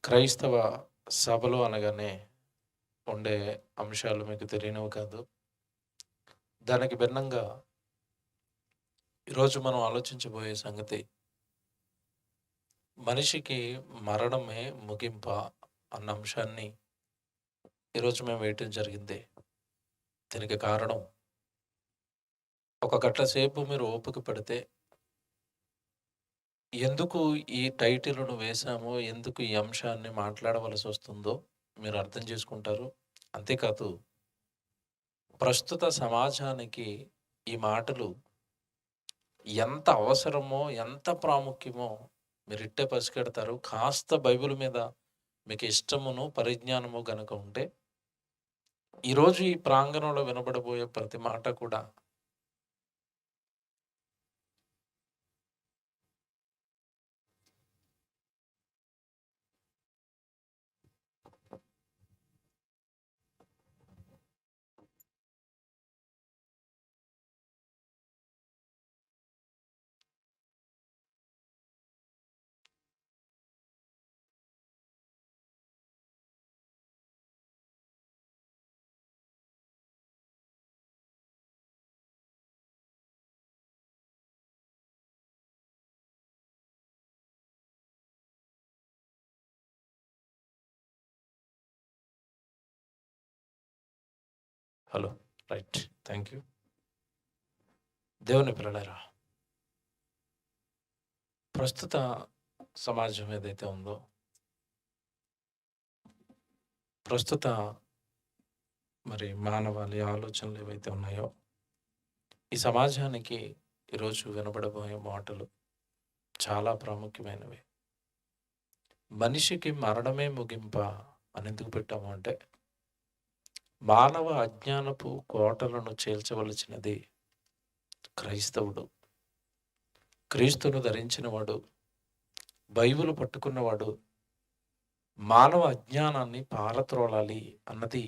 క్రైస్తవ సభలు అనగానే ఉండే అంశాలు మీకు తెలియనివి కాదు. దానికి భిన్నంగా ఈరోజు మనం ఆలోచించబోయే సంగతి, మనిషికి మరణమే ముగింపా అన్న అంశాన్ని ఈరోజు మేము వేయటం జరిగింది. దీనికి కారణం, ఒక గంట సేపు మీరు ఓపిక పడితే ఎందుకు ఈ టైటిల్‌ను వేశామో, ఎందుకు ఈ అంశాన్ని మాట్లాడవలసి వస్తుందో మీరు అర్థం చేసుకుంటారు. అంతేకాదు, ప్రస్తుత సమాజానికి ఈ మాటలు ఎంత అవసరమో, ఎంత ప్రాముఖ్యమో మీరిట్టే పసిగడతారు. కాస్త బైబిల్ మీద మీకు ఇష్టమును, పరిజ్ఞానము గనుక ఉంటే, ఈరోజు ఈ ప్రాంగణంలో వినబడబోయే ప్రతి మాట కూడా హలో. రైట్. Thank you. దేవుని పిల్లలారా, ప్రస్తుత సమాజం ఏదైతే ఉందో, ప్రస్తుత మానవాళి ఆలోచనలు ఏవైతే ఉన్నాయో, ఈ సమాజానికి ఈరోజు వినబడబోయే మాటలు చాలా ప్రాముఖ్యమైనవి. మనిషికి మరణమే ముగింప అని ఎందుకు పెట్టాము అంటే, మానవ అజ్ఞానపు కోటలను చేల్చవలసినది క్రైస్తవుడు. క్రీస్తును ధరించినవాడు, బైబిల్ పట్టుకున్నవాడు మానవ అజ్ఞానాన్ని పారత్రోలాలి అన్నది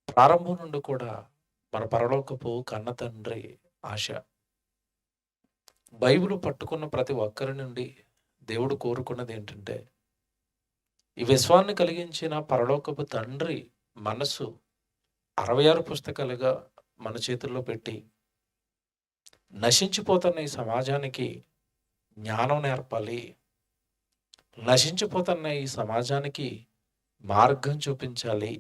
ప్రారంభం నుండి కూడా మన పరలోకపు కన్న తండ్రి ఆశ. బైబిల్ పట్టుకున్న ప్రతి ఒక్కరి నుండి దేవుడు కోరుకున్నది ఏంటంటే, ఈ విశ్వాన్ని కలిగించిన పరలోకపు తండ్రి మనసు 66 పుస్తకాలుగా మన చేతుల్లో పెట్టి, నశించిపోతున్న ఈ సమాజానికి జ్ఞానం నేర్పాలి, నశించిపోతున్న ఈ సమాజానికి మార్గం చూపించాలి,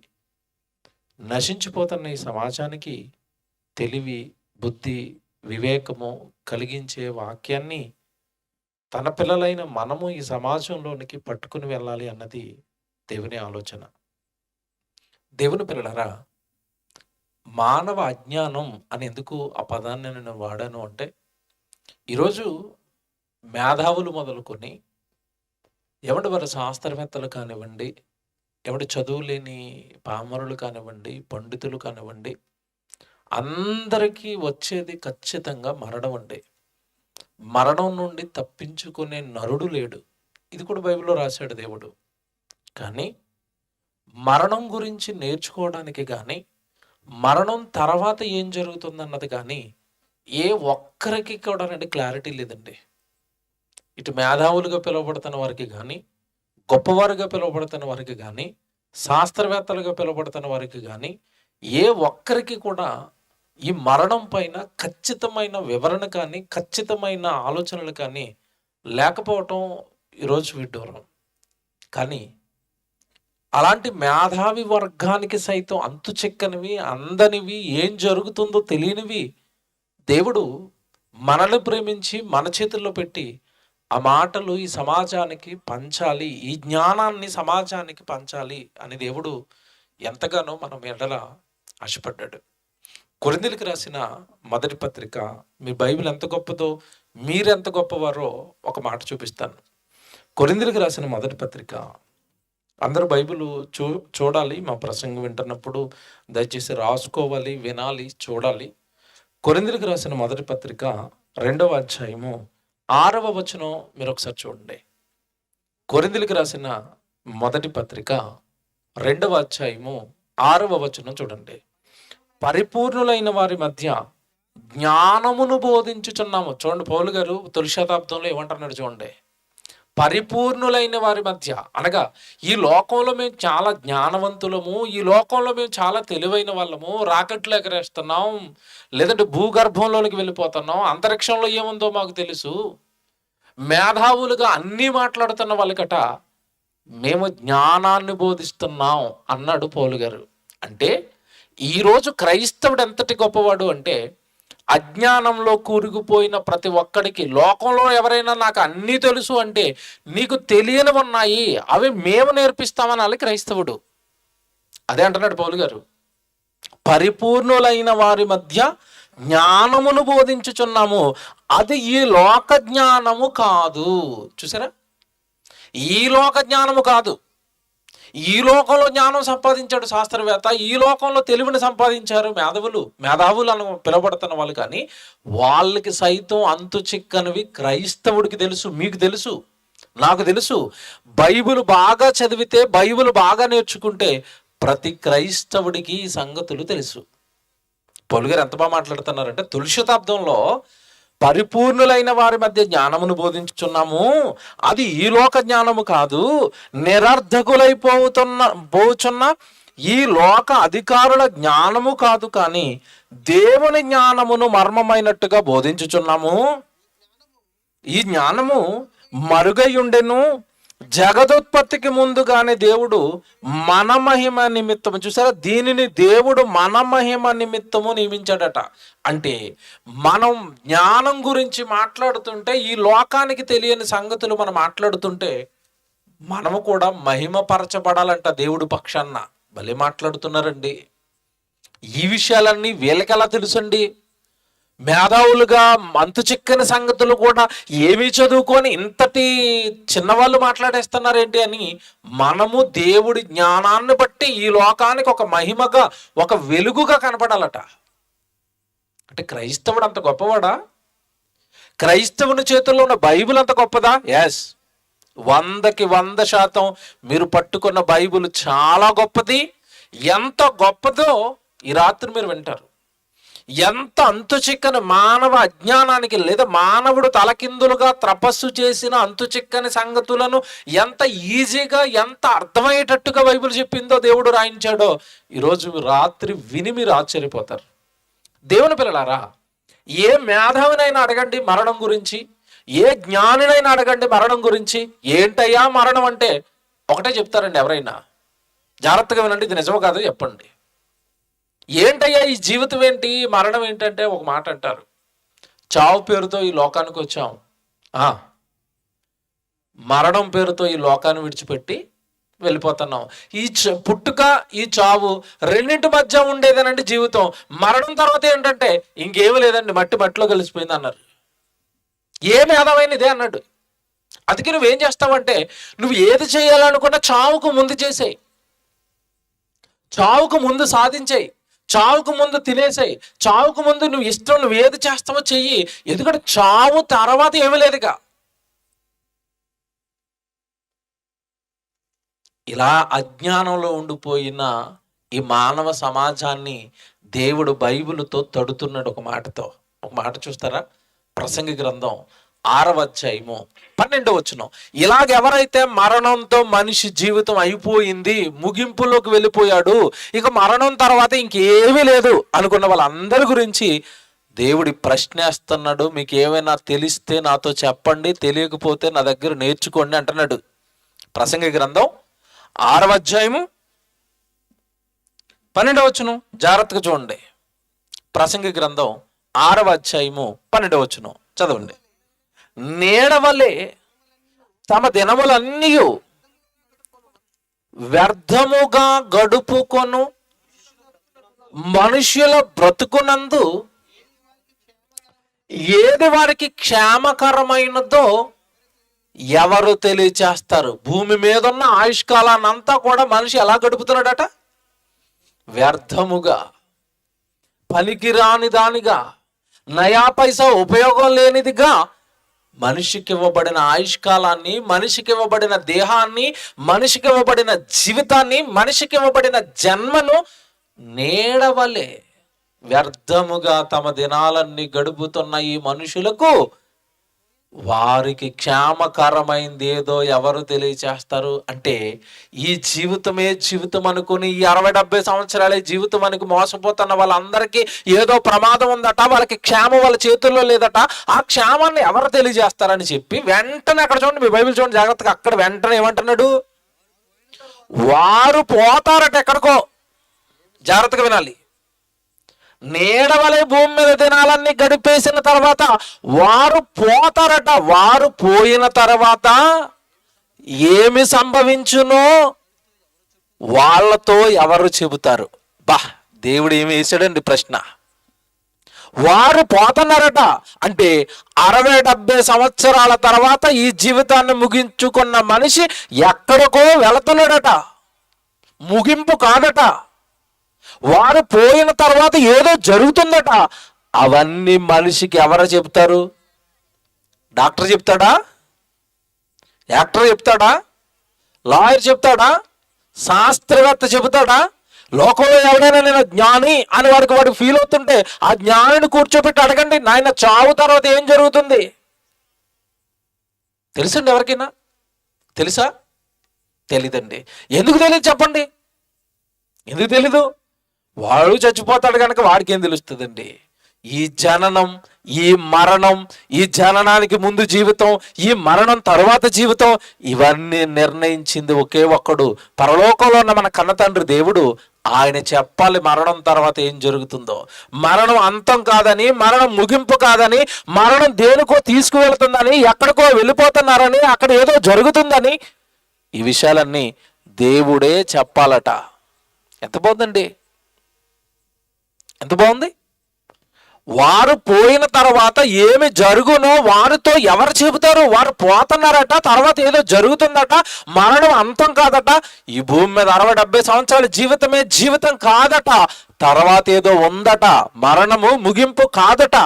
నశించిపోతున్న ఈ సమాజానికి తెలివి, బుద్ధి, వివేకము కలిగించే వాక్యాన్ని తన పిల్లలైన మనము ఈ సమాజంలోనికి పట్టుకుని వెళ్ళాలి అన్నది దేవుని ఆలోచన. దేవుని పిల్లలారా, మానవ అజ్ఞానం అని ఎందుకు ఆ పదాన్ని నేను వాడాను అంటే, ఈరోజు మేధావులు మొదలుకొని వారి శాస్త్రవేత్తలు కానివ్వండి, చదువు లేని పామరులు కానివ్వండి, పండితులు కానివ్వండి, అందరికీ వచ్చేది ఖచ్చితంగా మరణం అండి. మరణం నుండి తప్పించుకునే నరుడు లేడు. ఇది కూడా బైబిల్లో రాశాడు దేవుడు. కానీ మరణం గురించి నేర్చుకోవడానికి కానీ, మరణం తర్వాత ఏం జరుగుతుందన్నది కానీ ఏ ఒక్కరికి కూడా క్లారిటీ లేదండి. ఇటు మేధావులుగా పిలువబడుతున్న వారికి కానీ, గొప్పవారుగా పిలువబడుతున్న వారికి కానీ, శాస్త్రవేత్తలుగా పిలువబడుతున్న వారికి కానీ ఏ ఒక్కరికి కూడా ఈ మరణం పైన ఖచ్చితమైన వివరణ కానీ, ఖచ్చితమైన ఆలోచనలు కానీ లేకపోవటం ఈరోజు విడ్డూరం. కానీ అలాంటి మేధావి వర్గానికి సైతం అంతు చెక్కనివి, అందనివి, ఏం జరుగుతుందో తెలియనివి దేవుడు మనల్ని ప్రేమించి మన చేతుల్లో పెట్టి ఆ మాటలు ఈ సమాజానికి పంచాలి, ఈ జ్ఞానాన్ని సమాజానికి పంచాలి అని దేవుడు ఎంతగానో మనం ఎడల ఆశపడ్డాడు. కొరింథీయులకు రాసిన మొదటి పత్రిక, మీ బైబిల్ ఎంత గొప్పదో, మీరెంత గొప్పవారో ఒక మాట చూపిస్తాను. కొరింథీయులకు రాసిన మొదటి పత్రిక, అందరూ బైబిల్ చూడాలి. మా ప్రసంగం వింటున్నప్పుడు దయచేసి రాసుకోవాలి, వినాలి, చూడాలి. కొరింథీయులకు రాసిన మొదటి పత్రిక 2వ అధ్యాయము 6వ వచనం మీరు ఒకసారి చూడండి. కొరింథీయులకు రాసిన మొదటి పత్రిక 2వ అధ్యాయము 6వ వచనం చూడండి. పరిపూర్ణులైన వారి మధ్య జ్ఞానమును బోధించుచున్నాము. చూడండి, పౌలు గారు తొలి శతాబ్దంలో ఏమంటున్నాడు చూడండి. పరిపూర్ణులైన వారి మధ్య, అనగా ఈ లోకంలో మేము చాలా జ్ఞానవంతులము, ఈ లోకంలో మేము చాలా తెలివైన వాళ్ళము, రాకెట్లు ఎగరేస్తున్నాం, లేదంటే భూగర్భంలోనికి వెళ్ళిపోతున్నాం, అంతరిక్షంలో ఏముందో మాకు తెలుసు, మేధావులుగా అన్నీ మాట్లాడుతున్న వాళ్ళకట మేము జ్ఞానాన్ని బోధిస్తున్నాం అన్నాడు పౌలు గారు. అంటే ఈరోజు క్రైస్తవుడు ఎంతటి గొప్పవాడు అంటే, అజ్ఞానంలో కూరుకుపోయిన ప్రతి ఒక్కడికి, లోకంలో ఎవరైనా నాకు అన్నీ తెలుసు అంటే, నీకు తెలియనివి ఉన్నాయి, అవి మేము నేర్పిస్తామనాలి క్రైస్తవుడు. అదే అంటున్నాడు పౌలు గారు, పరిపూర్ణులైన వారి మధ్య జ్ఞానమును బోధించుచున్నాము, అది ఈ లోక జ్ఞానము కాదు. చూసారా, ఈ లోక జ్ఞానము కాదు. ఈ లోకంలో జ్ఞానం సంపాదించాడు శాస్త్రవేత్త, ఈ లోకంలో తెలివిని సంపాదించారు మేధావులు అని పిలువబడుతున్న వాళ్ళు, కానీ వాళ్ళకి సైతం అంతు చిక్కనివి క్రైస్తవుడికి తెలుసు, మీకు తెలుసు, నాకు తెలుసు. బైబిల్ బాగా చదివితే, బైబిల్ బాగా నేర్చుకుంటే ప్రతి క్రైస్తవుడికి ఈ సంగతులు తెలుసు. పౌలు గారు ఎంత బాగా మాట్లాడుతున్నారంటే, తొలి శతాబ్దంలో పరిపూర్ణులైన వారి మధ్య జ్ఞానమును బోధించుచున్నాము, అది ఈ లోక జ్ఞానము కాదు, పోచున్న ఈ లోక అధికారుల జ్ఞానము కాదు, కానీ దేవుని జ్ఞానమును మర్మమైనట్టుగా బోధించుచున్నాము. ఈ జ్ఞానము మరుగయుండెను, జగదుత్పత్తికి ముందుగానే దేవుడు మన మహిమ నిమిత్తము, చూసారా, దీనిని దేవుడు మన మహిమ నిమిత్తము నియమించాడట. అంటే మనం జ్ఞానం గురించి మాట్లాడుతుంటే, ఈ లోకానికి తెలియని సంగతులు మనం మాట్లాడుతుంటే, మనము కూడా మహిమపరచబడాలంట దేవుడు పక్షాన. భలే మాట్లాడుతున్నారండి. ఈ విషయాలన్నీ వీళ్ళకెలా తెలుసండి? మేధావులుగా అంతు చిక్కని సంగతులు కూడా ఏమీ చదువుకొని ఇంతటి చిన్నవాళ్ళు మాట్లాడేస్తున్నారేంటి అని, మనము దేవుడి జ్ఞానాన్ని బట్టి ఈ లోకానికి ఒక మహిమగా, ఒక వెలుగుగా కనపడాలట. అంటే క్రైస్తవుడు అంత గొప్పవాడా? క్రైస్తవుని చేతుల్లో ఉన్న బైబిల్ అంత గొప్పదా? ఎస్, 100కి 100% మీరు పట్టుకున్న బైబిల్ చాలా గొప్పది. ఎంత గొప్పదో ఈ రాత్రి మీరు వింటారు. ఎంత అంతు చిక్కని మానవ అజ్ఞానానికి, లేదా మానవుడు తలకిందులుగా తపస్సు చేసిన అంతు చిక్కని సంగతులను ఎంత ఈజీగా, ఎంత అర్థమయ్యేటట్టుగా బైబిల్ చెప్పిందో, దేవుడు రాయించాడో, ఈరోజు రాత్రి విని మీరు ఆశ్చర్యపోతారు. దేవుని పిల్లలారా, ఏ మేధావినైనా అడగండి మరణం గురించి, ఏ జ్ఞానినైనా అడగండి మరణం గురించి. ఏంటయ్యా మరణం అంటే ఒకటే చెప్తారండి ఎవరైనా. జాగ్రత్తగా వినండి, ఇది నిజమో కాదో చెప్పండి. ఏంటయ్యా ఈ జీవితం ఏంటి, మరణం ఏంటంటే ఒక మాట అంటారు, చావు పేరుతో ఈ లోకానికి వచ్చాం, మరణం పేరుతో ఈ లోకాన్ని విడిచిపెట్టి వెళ్ళిపోతున్నాం. ఈ పుట్టుక, ఈ చావు రెండింటి మధ్య ఉండేదేనండి జీవితం. మరణం తర్వాత ఏంటంటే ఇంకేమీ లేదండి, మట్టిలో కలిసిపోయింది అన్నారు. ఏమి ఆదామైనా ఇదే అన్నాడు. అందుకే నువ్వేం చేస్తావంటే, నువ్వు ఏది చేయాలనుకున్నా చావుకు ముందు చేసేయి, చావుకు ముందు సాధించేయి, చావుకు ముందు తినేసాయి, చావుకు ముందు నువ్వు ఇష్టం, నువ్వు ఏది చేస్తావో చెయ్యి. ఎందుకంటే చావు తర్వాత ఏమీ లేదుగా. ఇలా అజ్ఞానంలో ఉండిపోయిన ఈ మానవ సమాజాన్ని దేవుడు బైబిలుతో తడుతున్నాడు ఒక మాటతో. ఒక మాట చూస్తారా, ప్రసంగి గ్రంథం 6వ అధ్యాయము 12వ వచనం. ఇలాగెవరైతే మరణంతో మనిషి జీవితం అయిపోయింది, ముగింపులోకి వెళ్ళిపోయాడు, ఇక మరణం తర్వాత ఇంకేమీ లేదు అనుకున్న వాళ్ళందరి గురించి దేవుడి ప్రశ్నేస్తున్నాడు. మీకు ఏమైనా తెలిస్తే నాతో చెప్పండి, తెలియకపోతే నా దగ్గర నేర్చుకోండి అంటున్నాడు. ప్రసంగి గ్రంథం 6వ అధ్యాయము 12వ వచనం, జాగ్రత్తగా చూడండి. ప్రసంగి గ్రంథం 6వ అధ్యాయము 12వ వచనం చదవండి. నీడవలే తమ దినములన్నీ వ్యర్థముగా గడుపుకొను మనుష్యుల బ్రతుకునందు ఏది వారికి క్షేమకరమైనదో ఎవరు తెలియచేస్తారు. భూమి మీద ఉన్న ఆయుష్కాలాన్ని అంతా కూడా మనిషి ఎలా గడుపుతున్నాడట? వ్యర్థముగా, పనికిరాని దానిగా, నయా పైసా ఉపయోగం లేనిదిగా మనిషికి ఇవ్వబడిన ఆయుష్కాలాన్ని, మనిషికి ఇవ్వబడిన దేహాన్ని, మనిషికి ఇవ్వబడిన జీవితాన్ని, మనిషికి ఇవ్వబడిన జన్మను నీడవలే వ్యర్థముగా తమ దినాలన్నీ గడుపుతున్న ఈ మనుషులకు వారికి క్షేమకరమైంది ఏదో ఎవరు తెలియచేస్తారు అంటే, ఈ జీవితమే జీవితం అనుకుని ఈ 60-70 సంవత్సరాలే జీవితం అనుకు మోసపోతున్న వాళ్ళందరికీ ఏదో ప్రమాదం ఉందట, వాళ్ళకి క్షేమం వాళ్ళ చేతుల్లో లేదట, ఆ క్షేమాన్ని ఎవరు తెలియజేస్తారని చెప్పి వెంటనే అక్కడ చూడండి, మీ బైబిల్ చూడండి జాగ్రత్తగా, అక్కడ వెంటనే ఏమంటున్నాడు, వారు పోతారట ఎక్కడికో. జాగ్రత్తగా వినాలి. నీడవలే భూమి మీద దినాలన్నీ గడిపేసిన తర్వాత వారు పోతారట. వారు పోయిన తర్వాత ఏమి సంభవించునో వాళ్ళతో ఎవరు చెబుతారు? దేవుడు ఏమి వేసాడండి ప్రశ్న. వారు పోతున్నారట అంటే 60-70 సంవత్సరాల తర్వాత ఈ జీవితాన్ని ముగించుకున్న మనిషి ఎక్కడికో వెళుతున్నాడట, ముగింపు కాదట. వారు పోయిన తర్వాత ఏదో జరుగుతుందట. అవన్నీ మనిషికి ఎవరు చెప్తారు? డాక్టర్ చెప్తాడా? యాక్టర్ చెప్తాడా? లాయర్ చెప్తాడా? శాస్త్రవేత్త చెబుతాడా? లోకంలో ఎవడైనా నేను జ్ఞాని అని వాడికి ఫీల్ అవుతుంటే ఆ జ్ఞానిని కూర్చోబెట్టి అడగండి, నాయన చావు తర్వాత ఏం జరుగుతుంది? తెలుసండి ఎవరికైనా? తెలుసా? తెలీదండి. ఎందుకు తెలియదు చెప్పండి? ఎందుకు తెలీదు? వాడు చచ్చిపోతాడు కనుక వాడికి ఏం తెలుస్తుందండి? ఈ జననం, ఈ మరణం, ఈ జననానికి ముందు జీవితం, ఈ మరణం తర్వాత జీవితం, ఇవన్నీ నిర్ణయించింది ఒకే ఒక్కడు, పరలోకంలో ఉన్న మన కన్న తండ్రి దేవుడు. ఆయన చెప్పాలి మరణం తర్వాత ఏం జరుగుతుందో. మరణం అంతం కాదని, మరణం ముగింపు కాదని, మరణం దేనికో తీసుకువెళ్తుందని, ఎక్కడికో వెళ్ళిపోతున్నారని, అక్కడ ఏదో జరుగుతుందని, ఈ విషయాలన్నీ దేవుడే చెప్పాలట. ఎంత బాగుందండి, ఎంత బాగుంది. వారు పోయిన తర్వాత ఏమి జరుగునో వారితో ఎవరు చెబుతారు? వారు పోతున్నారట, తర్వాత ఏదో జరుగుతుందట, మరణం అంతం కాదట, ఈ భూమి మీద 60-70 సంవత్సరాల జీవితమే జీవితం కాదట, తర్వాత ఏదో ఉందట, మరణము ముగింపు కాదట.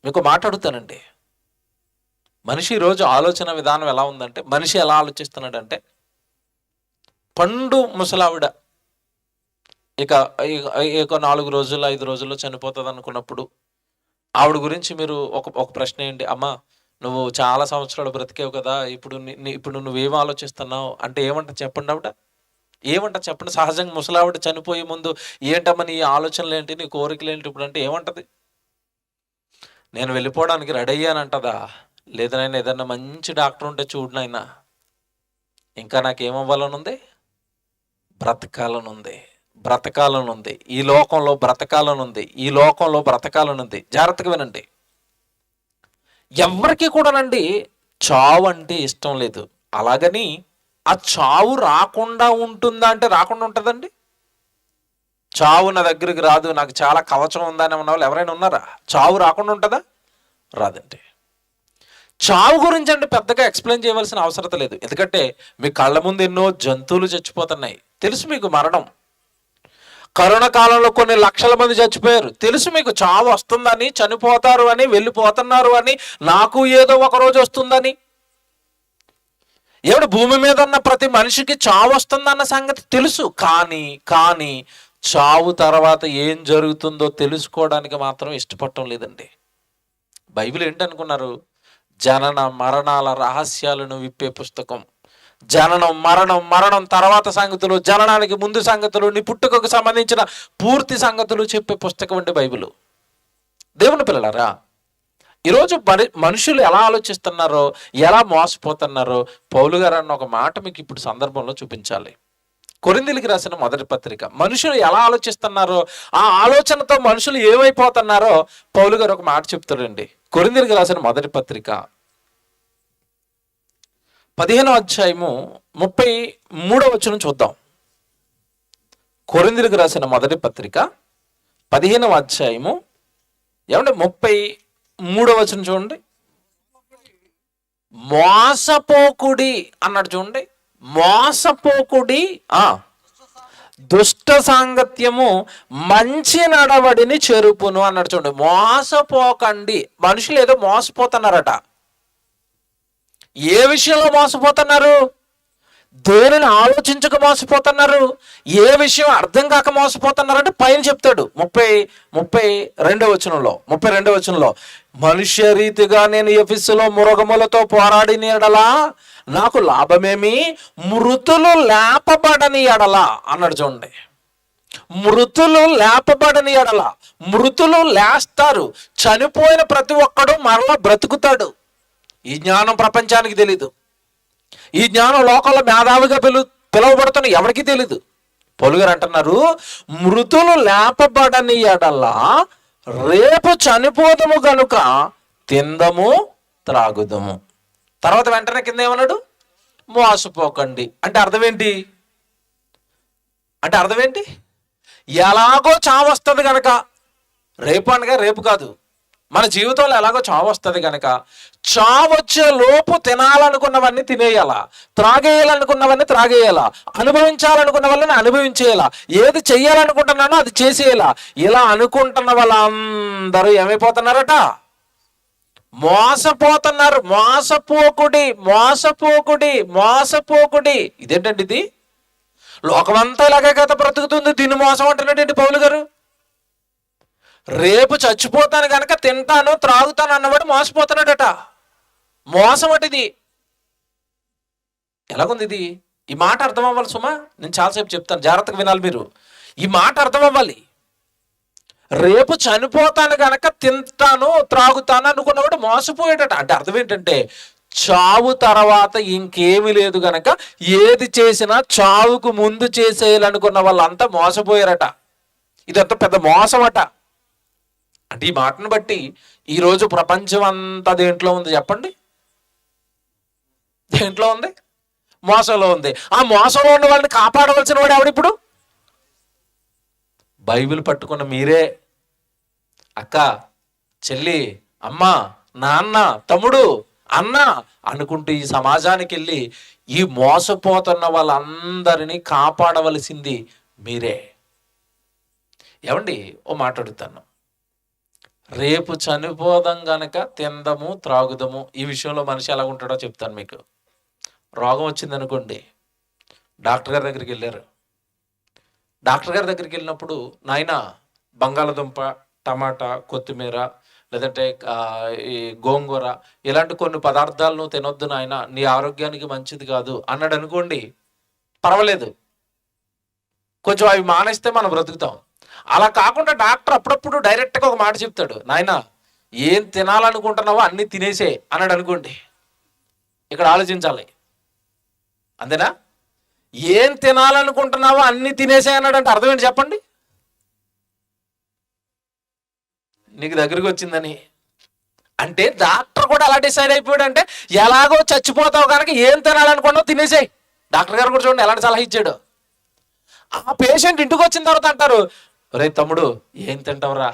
మీకు మాట్లాడుతానండి, మనిషి ఈరోజు ఆలోచన విధానం ఎలా ఉందంటే, మనిషి ఎలా ఆలోచిస్తున్నాడంటే, పండు ముసలావిడ ఇక 4 రోజుల్లో 5 రోజుల్లో చనిపోతుంది అనుకున్నప్పుడు ఆవిడ గురించి మీరు ఒక ప్రశ్న ఏంటి, అమ్మా నువ్వు చాలా సంవత్సరాలు బ్రతికేవు కదా, ఇప్పుడు నువ్వేం ఆలోచిస్తున్నావు అంటే ఏమంట చెప్పండి? ఆవిడ ఏమంట చెప్పండి? సహజంగా ముసలావిడ చనిపోయే ముందు ఏంటమ్మా నీ ఆలోచనలు ఏంటి, నీ కోరికలు ఏంటి ఇప్పుడు అంటే ఏమంటది? నేను వెళ్ళిపోవడానికి రెడీ అయ్యానంటదా? లేదనైనా ఏదన్నా మంచి డాక్టర్ ఉంటే చూడు నాయనా, ఇంకా నాకేమవ్వాలనుంది? బ్రతకాలనుంది, బ్రతకాలనుంది, ఈ లోకంలో బ్రతకాలనుంది, ఈ లోకంలో బ్రతకాలనుంది. జాగ్రత్తగా వినండి, ఎవరికి కూడానండి చావు అంటే ఇష్టం లేదు. అలాగని ఆ చావు రాకుండా ఉంటుందా అంటే రాకుండా ఉంటుందండి. చావు నా దగ్గరికి రాదు, నాకు చాలా కవచం ఉందని ఉన్న వాళ్ళు ఎవరైనా ఉన్నారా? చావు రాకుండా ఉంటుందా? రాదండి. చావు గురించి అంటే పెద్దగా ఎక్స్ప్లెయిన్ చేయవలసిన అవసరం లేదు, ఎందుకంటే మీ కళ్ళ ముందు ఎన్నో జంతువులు చచ్చిపోతున్నాయి. తెలుసు మీకు మరణం. కరోనా కాలంలో కొన్ని లక్షల మంది చచ్చిపోయారు. తెలుసు మీకు చావు వస్తుందని, చనిపోతారు అని, వెళ్ళిపోతున్నారు అని, నాకు ఏదో ఒక రోజు వస్తుందని. ఏమిటి భూమి మీద ఉన్న ప్రతి మనిషికి చావు వస్తుందన్న సంగతి తెలుసు. కానీ చావు తర్వాత ఏం జరుగుతుందో తెలుసుకోవడానికి మాత్రం ఇష్టపడటం లేదండి. బైబిల్ ఏంటనుకున్నారు? జనన మరణాల రహస్యాలను విప్పే పుస్తకం. జననం, మరణం తర్వాత సంగతులు, జననానికి ముందు సంగతులు, నీ పుట్టుకకు సంబంధించిన పూర్తి సంగతులు చెప్పే పుస్తకం అంటే బైబిల్. దేవుని పిల్లలారా, ఈరోజు మనుషులు ఎలా ఆలోచిస్తున్నారో, ఎలా మోసపోతున్నారో పౌలు గారు అన్న ఒక మాట మీకు ఇప్పుడు సందర్భంలో చూపించాలి. కొరింథీయులకు రాసిన మొదటి పత్రిక. మనుషులు ఎలా ఆలోచిస్తున్నారో, ఆ ఆలోచనతో మనుషులు ఏమైపోతున్నారో పౌలు గారు ఒక మాట చెప్తాడండి. కొరింథీయులకు రాసిన మొదటి పత్రిక 15వ అధ్యాయము 33వ వచనం చూద్దాం. కొరింథీయులకు రాసిన మొదటి పత్రిక 15వ అధ్యాయము 33వ వచనం చూడండి. మోసపోకుడి అన్నాడు చూడండి. మోసపోకుడి, దుష్ట సాంగత్యము మంచి నడవడిని చెరుపును అన్నాడు చూడండి. మోసపోకండి. మనుషులు ఏదో మోసపోతున్నారట. ఏ విషయంలో మోసపోతున్నారు? దేనిని ఆలోచించక మోసపోతున్నారు? ఏ విషయం అర్థం కాక మోసపోతున్నారు అంటే పైన చెప్తాడు 32వ వచనంలో మనుష్య రీతిగా నేను ఎఫెసులో మృగములతో పోరాడిన ఎడలా నాకు లాభమేమి, మృతులు లేపబడని ఎడలా అన్నాడు. చూడండి, మృతులు లేపబడని ఎడల. మృతులు లేస్తారు, చనిపోయిన ప్రతి ఒక్కడు మరలా బ్రతుకుతాడు. ఈ జ్ఞానం ప్రపంచానికి తెలీదు. ఈ జ్ఞానం లోకంలో మేధావిగా పిలువబడుతున్న ఎవరికి తెలీదు. పౌలుగారు అంటున్నారు, మృతులు లేపబడని ఎడల రేపు చనిపోదము గనుక తిందము త్రాగుదము. తర్వాత వెంటనే కింద ఏమన్నాడు, మోసపోకండి. అంటే అర్థం ఏంటి? ఎలాగో చావు వస్తుంది కనుక, రేపు అనగా రేపు కాదు, మన జీవితంలో ఎలాగో చావు వస్తుంది కనుక చావు వచ్చే లోపు తినాలనుకున్నవన్నీ తినేయాలా, త్రాగేయాలనుకున్నవన్నీ త్రాగేయాలా, అనుభవించాలనుకున్న వాళ్ళని అనుభవించేయాలా, ఏది చెయ్యాలనుకుంటున్నానో అది చేసేయాలా. ఇలా అనుకుంటున్న వాళ్ళందరూ ఏమైపోతున్నారట? మోసపోతున్నారు. మోసపోకుడి. ఇదేంటండి ఇది? లోకమంతా ఇలాగే కదా బ్రతుకుతుంది. దీన్ని మోసం అంటున్నాడండి పౌలు గారు. రేపు చచ్చిపోతాను కనుక తింటాను త్రాగుతాను అన్నవాడు మోసపోతున్నాడట. మోసం అటిది. ఎలాగుంది ఇది? ఈ మాట అర్థం అవ్వాలి సుమా. నేను చాలాసేపు చెప్తాను, జాగ్రత్తగా వినాలి మీరు. ఈ మాట అర్థం అవ్వాలి. రేపు చనిపోతాను కనుక తింటాను త్రాగుతాను అనుకున్నవాడు మోసపోయాడట. అంటే అర్థం ఏంటంటే, చావు తర్వాత ఇంకేమీ లేదు గనక ఏది చేసినా చావుకు ముందు చేసేయాలనుకున్న వాళ్ళంతా మోసపోయారట. ఇదంతా పెద్ద మోసం అట. అంటే ఈ మాటను బట్టి ఈరోజు ప్రపంచం అంతా దేంట్లో ఉంది చెప్పండి? దేంట్లో ఉంది? మోసంలో ఉంది. ఆ మోసంలో ఉన్న వాళ్ళని కాపాడవలసిన వాడు ఎవడిప్పుడు? బైబిల్ పట్టుకున్న మీరే. అక్క, చెల్లి, అమ్మ, నాన్న, తమ్ముడు, అన్న అనుకుంటూ ఈ సమాజానికి వెళ్ళి ఈ మోసపోతున్న వాళ్ళందరినీ కాపాడవలసింది మీరే. ఏమండి, ఓ మాట్లాడుతాను. రేపు చనిపోదాం గనక తిందము త్రాగుదము. ఈ విషయంలో మనిషి ఎలా ఉంటాడో చెప్తాను మీకు. రోగం వచ్చింది అనుకోండి, డాక్టర్ గారి దగ్గరికి వెళ్ళారు. డాక్టర్ గారి దగ్గరికి వెళ్ళినప్పుడు, నాయన బంగాళదుంప, టమాటా, కొత్తిమీర, లేదంటే ఈ గోంగూర ఇలాంటి కొన్ని పదార్థాలను తినొద్దు నాయన, నీ ఆరోగ్యానికి మంచిది కాదు అన్నాడు అనుకోండి, పర్వాలేదు, కొంచెం అవి మానేస్తే మనం బ్రతుకుతాం. అలా కాకుండా డాక్టర్ అప్పుడప్పుడు డైరెక్ట్గా ఒక మాట చెప్తాడు, నాయన ఏం తినాలనుకుంటున్నావో అన్ని తినేసే అన్నాడు అనుకోండి. ఇక్కడ ఆలోచించాలి, అంతేనా? ఏం తినాలనుకుంటున్నావో అన్ని తినేసే అన్నాడు అంటే అర్థం ఏంటి చెప్పండి? నీకు దగ్గరికి వచ్చిందని. అంటే డాక్టర్ కూడా ఎలా డిసైడ్ అయిపోయాడు అంటే, ఎలాగో చచ్చిపోతావు కనుక ఏం తినాలనుకున్నావు తినేసేయి. డాక్టర్ గారు కూడా చూడండి ఎలాంటి సలహా ఇచ్చాడు. ఆ పేషెంట్ ఇంటికి వచ్చిన తర్వాత అంటారు, రే తమ్ముడు ఏం తింటావురా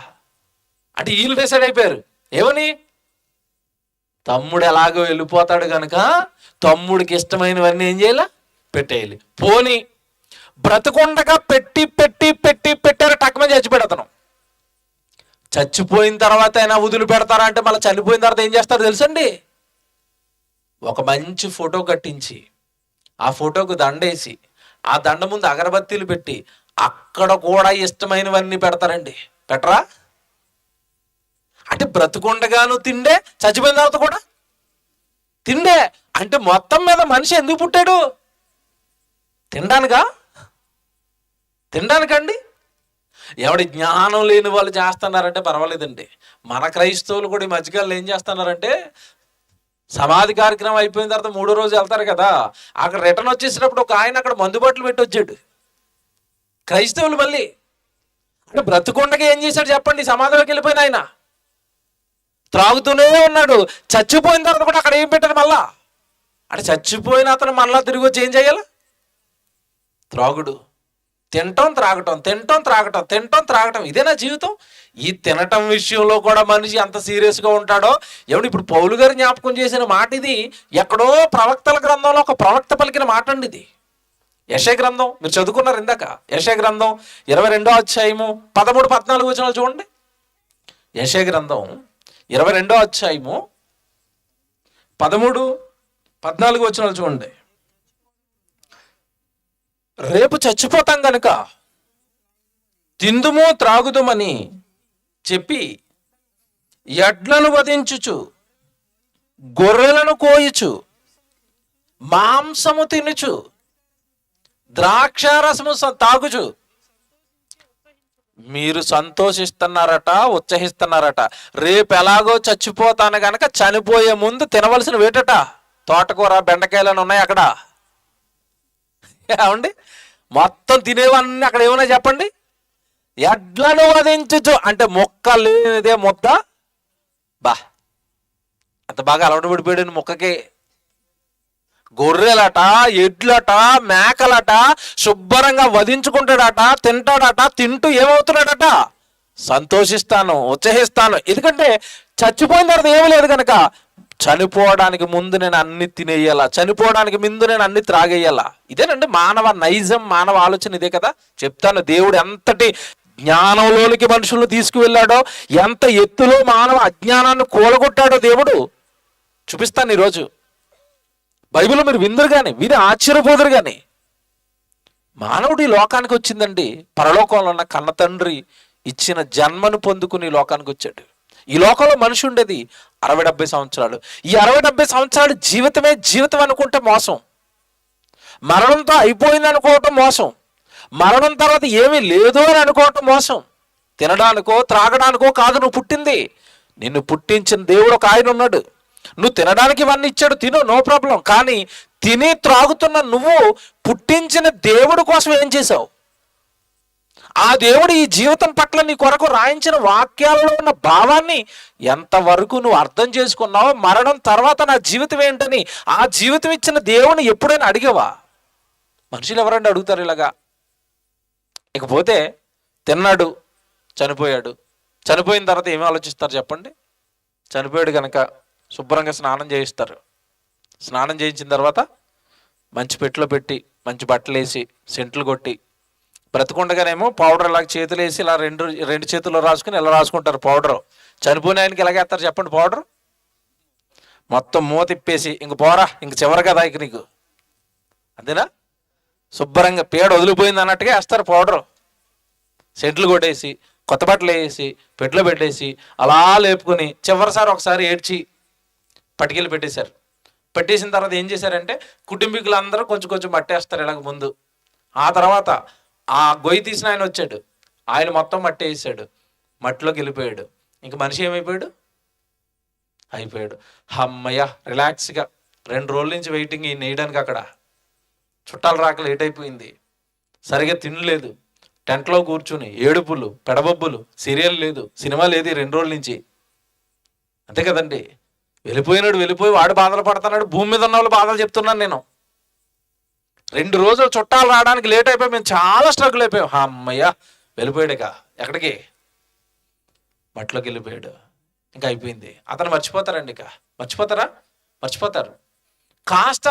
అంటే వీళ్ళు డిసైడ్ అయిపోయారు. ఏమని? తమ్ముడు ఎలాగో వెళ్ళిపోతాడు కనుక తమ్ముడికి ఇష్టమైనవన్నీ ఏం చేయాలి? పెట్టేయాలి. పోని బ్రతకుండగా పెట్టారు, టక్కుమని చచ్చిపోయాడు అతను. చచ్చిపోయిన తర్వాత అయినా వదిలి పెడతారా అంటే మళ్ళీ చనిపోయిన తర్వాత ఏం చేస్తారు తెలుసండి? ఒక మంచి ఫోటో కట్టించి ఆ ఫోటోకు దండేసి ఆ దండ ముందు అగరబత్తీలు పెట్టి అక్కడ కూడా ఇష్టమైనవన్నీ పెడతారండి. పెట్టరా? అంటే బ్రతుకుండగాను తిండే, చచ్చిపోయిన తర్వాత కూడా తిండే. అంటే మొత్తం మీద మనిషి ఎందుకు పుట్టాడు? తినడానికండి. ఎవడి జ్ఞానం లేని వాళ్ళు చేస్తున్నారంటే పర్వాలేదండి. మన క్రైస్తవులు కూడా ఈ మధ్యకాలంలో ఏం చేస్తున్నారంటే, సమాధి కార్యక్రమం అయిపోయిన తర్వాత 3వ రోజు వెళ్తారు కదా, అక్కడ రిటర్న్ వచ్చేసినప్పుడు ఒక ఆయన అక్కడ మందుబాట్లు పెట్టి వచ్చాడు. క్రైస్తవులు మళ్ళీ అంటే బ్రతుకుండగా ఏం చేశాడు చెప్పండి? సమాధిలోకి వెళ్ళిపోయిన ఆయన త్రాగుతూనే ఉన్నాడు. చచ్చిపోయిన తర్వాత కూడా అక్కడ ఏం పెట్టాడు మళ్ళా? అంటే చచ్చిపోయిన అతను మళ్ళా తిరిగి వచ్చి ఏం చేయాలి? త్రాగుడు. తినటం త్రాగటం ఇదేనా జీవితం? ఈ తినటం విషయంలో కూడా మనిషి ఎంత సీరియస్గా ఉంటాడో. ఏమంటే ఇప్పుడు పౌలు గారు జ్ఞాపకం చేసిన మాట ఇది ఎక్కడో ప్రవక్తల గ్రంథంలో ఒక ప్రవక్త పలికిన మాట అండి ఇది. యెషయా గ్రంథం మీరు చదువుకున్నారు ఇందాక. యెషయా గ్రంథం 22వ అధ్యాయము 13-14 వచనాలు చూడండి. యెషయా గ్రంథం 22వ అధ్యాయము 13-14 వచనాలు చూడండి. రేపు చచ్చిపోతాం కనుక తిందుము త్రాగుదుమని చెప్పి ఎడ్లను వధించుచు, గొర్రెలను కోయుచు, మాంసము తినుచు, ద్రాక్షారసము తాగుచు మీరు సంతోషిస్తున్నారట, ఉత్సహిస్తున్నారట. రేపు ఎలాగో చచ్చిపోతాను గనక చనిపోయే ముందు తినవలసిన వేటట తోటకూర, బెండకాయలను ఉన్నాయి అక్కడ. ఏమండి, మొత్తం తినేవన్నీ అక్కడ ఏమన్నా చెప్పండి. ఎడ్లను వధించుచు అంటే మొక్క లేనిదే ముద్ద. బా, అంత బాగా అలవాటు పడిపోయాడు మొక్కకి. గొర్రెలట, ఎడ్లట, మేకలట శుభ్రంగా వధించుకుంటాడట, తింటాడట. తింటూ ఏమవుతున్నాడట? సంతోషిస్తాను, ఉత్సహిస్తాను. ఎందుకంటే చచ్చిపోయిన తర్వాత ఏమీ లేదు కనుక. చనిపోవడానికి ముందు నేను అన్ని తినేయాలా, చనిపోవడానికి ముందు నేను అన్ని త్రాగేయాలా. ఇదేనండి మానవ నైజం, మానవ ఆలోచన ఇదే కదా. చెప్తాను, దేవుడు ఎంతటి జ్ఞానంలోనికి మనుషులను తీసుకువెళ్ళాడో, ఎంత ఎత్తులో మానవ అజ్ఞానాన్ని కూలగొట్టాడో దేవుడు చూపిస్తాను ఈరోజు. బైబిల్లో మీరు విందరు కానీ, విని ఆశ్చర్యపోదురు కానీ. మానవుడు ఈ లోకానికి వచ్చిందండి, పరలోకంలో ఉన్న కన్న తండ్రి ఇచ్చిన జన్మను పొందుకుని ఈ లోకానికి వచ్చాడు. ఈ లోకంలో మనిషి ఉండేది 60-70 సంవత్సరాలు. ఈ 60-70 సంవత్సరాలు జీవితమే జీవితం అనుకుంటే మోసం. మరణంతో అయిపోయింది అనుకోవటం మోసం. మరణం తర్వాత ఏమీ లేదు అని అనుకోవటం మోసం. తినడానికో త్రాగడానికో కాదు నువ్వు పుట్టింది. నిన్ను పుట్టించిన దేవుడు ఒక ఆయన ఉన్నాడు. నువ్వు తినడానికి ఇవన్నీ ఇచ్చాడు, తిను, నో ప్రాబ్లం. కానీ తిని త్రాగుతున్న నువ్వు పుట్టించిన దేవుడు కోసం ఏం చేశావు? ఆ దేవుడు ఈ జీవితం పట్ల నీ కొరకు రాయించిన వాక్యాలలో ఉన్న భావాన్ని ఎంతవరకు నువ్వు అర్థం చేసుకున్నావో, మరణం తర్వాత నా జీవితం ఏంటని ఆ జీవితం ఇచ్చిన దేవుని ఎప్పుడైనా అడిగావా? మనుషులు ఎవరండి అడుగుతారు ఇలాగా? ఇకపోతే తిన్నాడు, చనిపోయాడు. చనిపోయిన తర్వాత ఏమి ఆలోచిస్తారు చెప్పండి? చనిపోయాడు కనుక శుభ్రంగా స్నానం చేయిస్తారు. స్నానం చేయించిన తర్వాత మంచి పెట్టెలో పెట్టి, మంచి బట్టలు వేసి, సెంట్లు కొట్టి, బ్రతుకుండగానేమో పౌడర్ ఇలాగ చేతులు వేసి ఇలా రెండు చేతుల్లో రాసుకుని ఇలా రాసుకుంటారు పౌడరు. చనిపోయిన ఆయనకి ఎలాగేస్తారు చెప్పండి పౌడర్? మొత్తం మూత తిప్పేసి, ఇంక పోరా, ఇంక చివరి కదా ఇక నీకు, అంతేనా? శుభ్రంగా పేడ వదిలిపోయింది అన్నట్టుగా వేస్తారు పౌడరు. సెంట్లు కొట్టేసి, కొత్త బట్టలు వేసి, పెట్టెలో పెట్టేసి, అలా లేపుకొని చివరిసారి ఒకసారి ఏడ్చి పట్టుకెళ్ళి పెట్టేశారు. పెట్టేసిన తర్వాత ఏం చేశారంటే కుటుంబీకులందరూ కొంచెం కొంచెం మట్టేస్తారు ఇలాగ ముందు. ఆ తర్వాత ఆ గొయ్యి తీసిన ఆయన వచ్చాడు, ఆయన మొత్తం మట్టి వేసాడు, మట్టిలోకి వెళ్ళిపోయాడు. ఇంక మనిషి ఏమైపోయాడు? అయిపోయాడు. అమ్మయ్య, రిలాక్స్గా 2 రోజుల నుంచి వెయిటింగ్ ఈయన వేయడానికి. అక్కడ చుట్టాలు రాక లేట్ అయిపోయింది, సరిగా తినలేదు, టెంట్లో కూర్చుని ఏడుపులు, పెడబొబ్బులు, సీరియల్ లేదు, సినిమా లేదు 2 రోజుల నుంచి. అంతే కదండి. వెళ్ళిపోయినాడు, వెళ్ళిపోయి వాడు బాధలు పడుతున్నాడు. భూమి మీద ఉన్న వాళ్ళు బాధలు చెప్తున్నాను నేను. 2 రోజులు చుట్టాలు రావడానికి లేట్ అయిపోయి మేము చాలా స్ట్రగుల్ అయిపోయాం. అమ్మయ్య, వెళ్ళిపోయాడు. ఇక ఎక్కడికి? మట్టిలోకి వెళ్ళిపోయాడు. ఇంకా అయిపోయింది. అతను మర్చిపోతారండి. ఇక మర్చిపోతారా? మర్చిపోతారు. కాస్త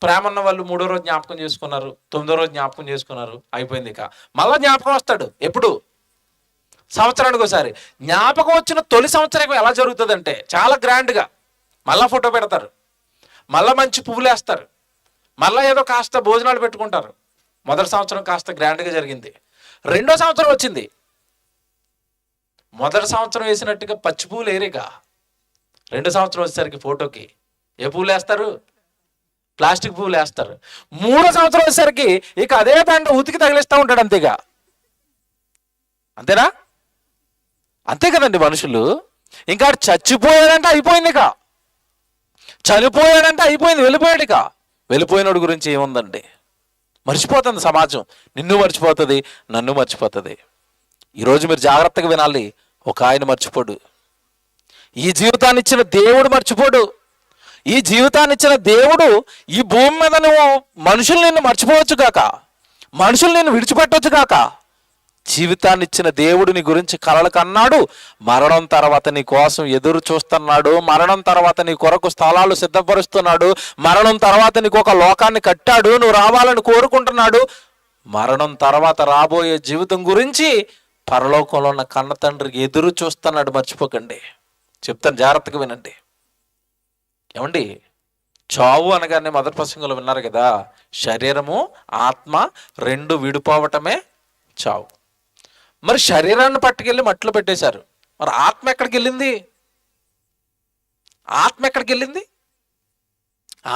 ప్రేమ ఉన్న వాళ్ళు 3వ రోజు జ్ఞాపకం చేసుకున్నారు, 9వ రోజు జ్ఞాపకం చేసుకున్నారు, అయిపోయింది. ఇక మళ్ళా జ్ఞాపకం వస్తాడు. ఎప్పుడు? సంవత్సరానికి ఒకసారి. జ్ఞాపకం వచ్చిన తొలి సంవత్సరం ఎలా జరుగుతుందంటే చాలా గ్రాండ్గా మళ్ళా ఫోటో పెడతారు, మళ్ళీ మంచి పువ్వులు వేస్తారు, మళ్ళీ ఏదో కాస్త భోజనాలు పెట్టుకుంటారు. మొదటి సంవత్సరం కాస్త గ్రాండ్గా జరిగింది. 2వ సంవత్సరం వచ్చింది. మొదటి సంవత్సరం వేసినట్టుగా పచ్చి పువ్వులు ఏరిక 2వ సంవత్సరం వచ్చేసరికి ఫోటోకి ఏ పువ్వులు వేస్తారు? ప్లాస్టిక్ పువ్వులు వేస్తారు. 3వ సంవత్సరం వచ్చేసరికి ఇక అదే దాంట్లో ఉతికి తగిలిస్తూ ఉంటాడు. అంతేగా, అంతేనా? అంతే కదండి మనుషులు. ఇంకా చచ్చిపోయాడంటే అయిపోయింది. ఇక చనిపోయాడంటే అయిపోయింది, వెళ్ళిపోయాడు. ఇక వెళ్ళిపోయినోడు గురించి ఏముందండి? మర్చిపోతుంది సమాజం. నిన్ను మర్చిపోతుంది, నన్ను మర్చిపోతుంది. ఈరోజు మీరు జాగ్రత్తగా వినాలి. ఒక ఆయన మర్చిపోడు. ఈ జీవితాన్ని ఇచ్చిన దేవుడు మర్చిపోడు. ఈ జీవితాన్ని ఇచ్చిన దేవుడు ఈ భూమి మీద నువ్వు మనుషులు నిన్ను మర్చిపోవచ్చు కాక, మనుషులు నిన్ను విడిచిపెట్టవచ్చు కాక, జీవితాన్ని ఇచ్చిన దేవుడు నీ గురించి కలలు కన్నాడు. మరణం తర్వాత నీ కోసం ఎదురు చూస్తున్నాడు. మరణం తర్వాత నీ కొరకు స్థలాలు సిద్ధపరుస్తున్నాడు. మరణం తర్వాత నీకు ఒక లోకాన్ని కట్టాడు, నువ్వు రావాలని కోరుకుంటున్నాడు. మరణం తర్వాత రాబోయే జీవితం గురించి పరలోకంలో ఉన్న కన్న తండ్రికి ఎదురు చూస్తున్నాడు. మర్చిపోకండి. చెప్తాను, జాగ్రత్తగా వినండి. ఏమండి, చావు అనగానే మొదటి ప్రసంగంలో విన్నారు కదా, శరీరము ఆత్మ 2 విడిపోవటమే చావు. మరి శరీరాన్ని పట్టుకెళ్ళి మట్టిలో పెట్టేశారు. మరి ఆత్మ ఎక్కడికి వెళ్ళింది? ఆత్మ ఎక్కడికి వెళ్ళింది?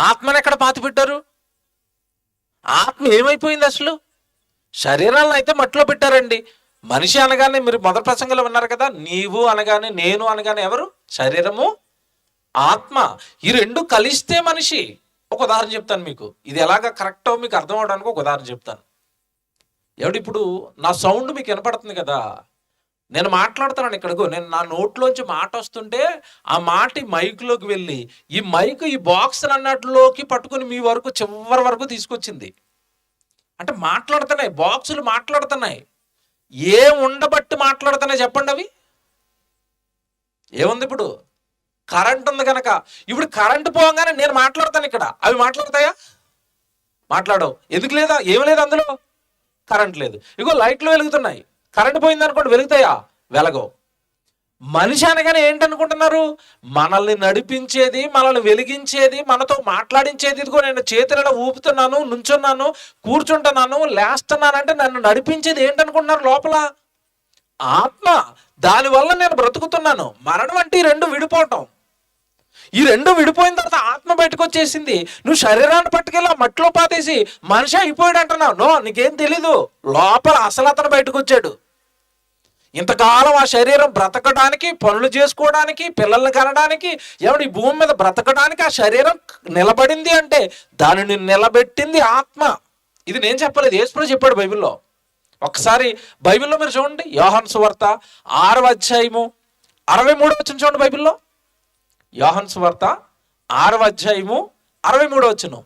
ఆత్మను ఎక్కడ పాతి పెట్టారు? ఆత్మ ఏమైపోయింది అసలు? శరీరాలను అయితే మట్టిలో పెట్టారండి. మనిషి అనగానే మీరు మొదటి ప్రసంగంలో విన్నారు కదా, నీవు అనగానే నేను అనగానే ఎవరు? శరీరము, ఆత్మ. ఈ రెండు కలిస్తే మనిషి. ఒక ఉదాహరణ చెప్తాను మీకు, ఇది ఎలాగ కరెక్టో మీకు అర్థం అవడానికి ఒక ఉదాహరణ చెప్తాను. ఇప్పుడు నా సౌండ్ మీకు వినపడుతుంది కదా, నేను మాట్లాడుతున్నాను ఇక్కడకు, నేను నా నోట్లోంచి మాట వస్తుంటే ఆ మాట ఈ మైక్లోకి వెళ్ళి ఈ మైక్ ఈ బాక్స్ అన్నట్లోకి పట్టుకుని మీ వరకు చివరి వరకు తీసుకొచ్చింది. అంటే మాట్లాడుతున్నాయి, బాక్సులు మాట్లాడుతున్నాయి. ఏం ఉండబట్టి మాట్లాడుతున్నాయి చెప్పండి? అవి ఏముంది? ఇప్పుడు కరెంట్ ఉంది కనుక, ఇప్పుడు కరెంట్ పోగానే నేను మాట్లాడతాను ఇక్కడ, అవి మాట్లాడతాయా? మాట్లాడవు. ఎందుకు? లేదా, ఏమి లేదు అందులో, కరెంట్ లేదు. ఇగో లైట్లు వెలుగుతున్నాయి, కరెంట్ పోయింది అనుకోండి, వెలుగుతాయా? వెలగవు. మనిషి అనగానే ఏంటనుకుంటున్నారు? మనల్ని నడిపించేది, మనల్ని వెలిగించేది, మనతో మాట్లాడించేది. ఇదిగో నేను చేతులలో ఊపుతున్నాను, నుంచున్నాను, కూర్చుంటున్నాను, లేస్తున్నానంటే నన్ను నడిపించేది ఏంటనుకుంటున్నారు? లోపల ఆత్మ. దానివల్ల నేను బ్రతుకుతున్నాను. మరణం అంటే ఈ రెండు విడిపోవటం. ఈ రెండు విడిపోయిన తర్వాత ఆత్మ బయటకు వచ్చేసింది. నువ్వు శరీరాన్ని పట్టుకెళ్ళి మట్టిలో పాతేసి మనిషి అయిపోయాడు అంటున్నావు. నో, నీకేం తెలీదు. లోపల అసలు అతను బయటకు వచ్చాడు. ఇంతకాలం ఆ శరీరం బ్రతకడానికి, పనులు చేసుకోవడానికి, పిల్లల్ని కనడానికి, ఈ భూమి మీద బ్రతకడానికి ఆ శరీరం నిలబడింది అంటే దానిని నిలబెట్టింది ఆత్మ. ఇది నేను చెప్పలేదు, యేసుప్రభు చెప్పాడు బైబిల్లో. ఒకసారి బైబిల్లో మీరు చూడండి, యోహాను సువార్త 6వ అధ్యాయము 63వ వచనం చూడండి. బైబిల్లో యోహాను సువార్త 6వ అధ్యాయము 63వ వచనం.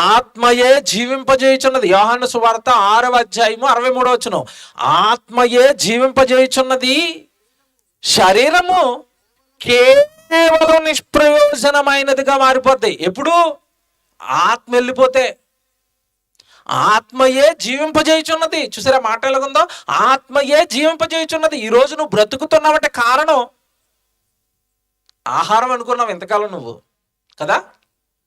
ఆత్మయే జీవింపజేయుచున్నది. యోహాను సువార్త 6వ అధ్యాయము 63వ వచనం. ఆత్మయే జీవింపజేయుచున్నది, శరీరము కేవలం నిష్ప్రయోజనమైనదిగా మారిపోద్ది. ఎప్పుడు? ఆత్మ వెళ్ళిపోతే. ఆత్మయే జీవింపజేయుచున్నది. చూసారా మాట ఎలాగుందో? ఆత్మయే జీవింపజేయుచున్నది. ఈరోజు నువ్వు బ్రతుకుతున్నావంటే కారణం ఆహారం అనుకున్నావు ఇంతకాలం నువ్వు కదా.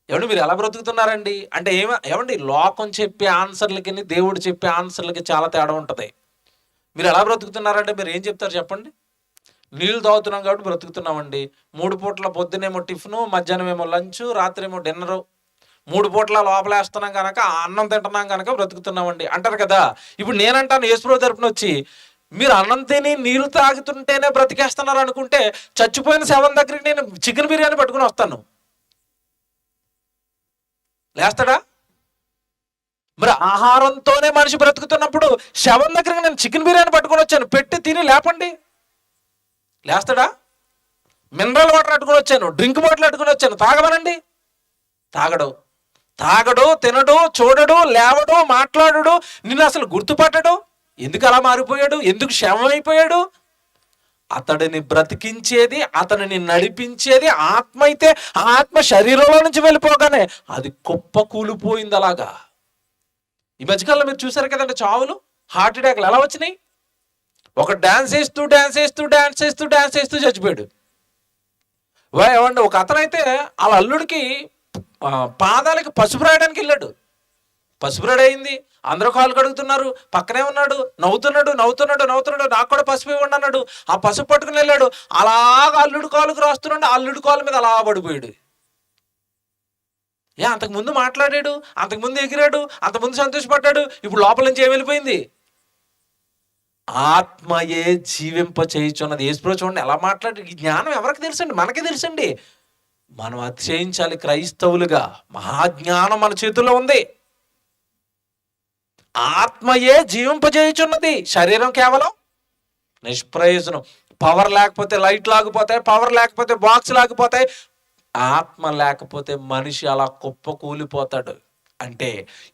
మీరు ఎలా బ్రతుకుతున్నారండి అంటే ఏమండి, లోకం చెప్పే ఆన్సర్లకి దేవుడు చెప్పే ఆన్సర్లకి చాలా తేడా ఉంటుంది. మీరు ఎలా బ్రతుకుతున్నారంటే మీరు ఏం చెప్తారు చెప్పండి? నీళ్ళు తాగుతున్నాం కాబట్టి బ్రతుకుతున్నామండి. 3 పూట్ల, పొద్దునేమో టిఫిను, మధ్యాహ్నం ఏమో లంచ్, రాత్రి ఏమో డిన్నరు, 3 పూట్ల లోపలేస్తున్నాం కనుక, అన్నం తింటున్నాం కనుక బ్రతుకుతున్నామండి అంటారు కదా. ఇప్పుడు నేనంటాను యేసుప్రభు తరపున వచ్చి, మీరు అన్నం తిని నీళ్ళు తాగుతుంటేనే బ్రతికేస్తున్నారు అనుకుంటే, చచ్చిపోయిన శవం దగ్గరికి నేను చికెన్ బిర్యానీ పట్టుకుని వస్తాను, లేస్తాడా? మరి ఆహారంతోనే మనిషి బ్రతుకుతున్నప్పుడు శవం దగ్గరికి నేను చికెన్ బిర్యానీ పట్టుకొని వచ్చాను, పెట్టి తిని లేపండి, లేస్తాడా? మినరల్ వాటర్ అట్టుకొని వచ్చాను, డ్రింక్ బాటిల్ అట్టుకొని వచ్చాను, తాగమనండి, తాగడు. తాగడు, తినడు, చూడడు, లేవడు, మాట్లాడడు, నిన్ను అసలు గుర్తుపట్టడు. ఎందుకు అలా మారిపోయాడు? ఎందుకు శవమైపోయాడు? అతడిని బ్రతికించేది, అతనిని నడిపించేది ఆత్మ అయితే, ఆత్మ శరీరంలో నుంచి వెళ్ళిపోగానే అది కుప్ప కూలిపోయింది. అలాగా ఈ మధ్యకాలంలో మీరు చూసారు కదండి, చావులు, హార్ట్ అటాక్లు ఎలా వచ్చినాయి? ఒక డాన్స్ చేస్తూ డాన్స్ చేస్తూ డాన్స్ చేస్తూ డాన్స్ చేస్తూ చచ్చిపోయాడు. ఏమండి, ఒక అతనైతే వాళ్ళ అల్లుడికి పాదాలకి పసుపు రాయడానికి వెళ్ళాడు. పసుపు రెడీ అయింది, అందరూ కాళ్ళు కడుగుతున్నారు, పక్కనే ఉన్నాడు, నవ్వుతున్నాడు నవ్వుతున్నాడు నవ్వుతున్నాడు, నాకు కూడా పసుపు ఇవ్వండి అన్నాడు. ఆ పసుపు పట్టుకుని వెళ్ళాడు, అలాగా అల్లుడు కాళ్ళకు రాస్తున్నాడు, అల్లుడు కాళ్ళ మీద అలా పడిపోయాడు. అంతకుముందు మాట్లాడాడు, అంతకుముందు ఎగిరాడు, అంతకుముందు సంతోషపడ్డాడు, ఇప్పుడు లోపల నుంచి ఏం వెళ్ళిపోయింది? ఆత్మయే జీవింప చేయుచున్నది. యేసుప్రభు చూడండి ఎలా మాట్లాడి. ఈ జ్ఞానం ఎవరికి తెలుసండి? మనకే తెలుసండి. మనం అతిశయించాలి క్రైస్తవులుగా. మహాజ్ఞానం మన చేతుల్లో ఉంది. ఆత్మయే జీవింపజేయుచున్నది, శరీరం కేవలం నిష్ప్రయోజనం. పవర్ లేకపోతే లైట్ లాగిపోతాయి, పవర్ లేకపోతే బాక్స్ లాగిపోతాయి. ఆత్మ లేకపోతే మనిషి అలా కుప్ప కూలిపోతాడు. అంటే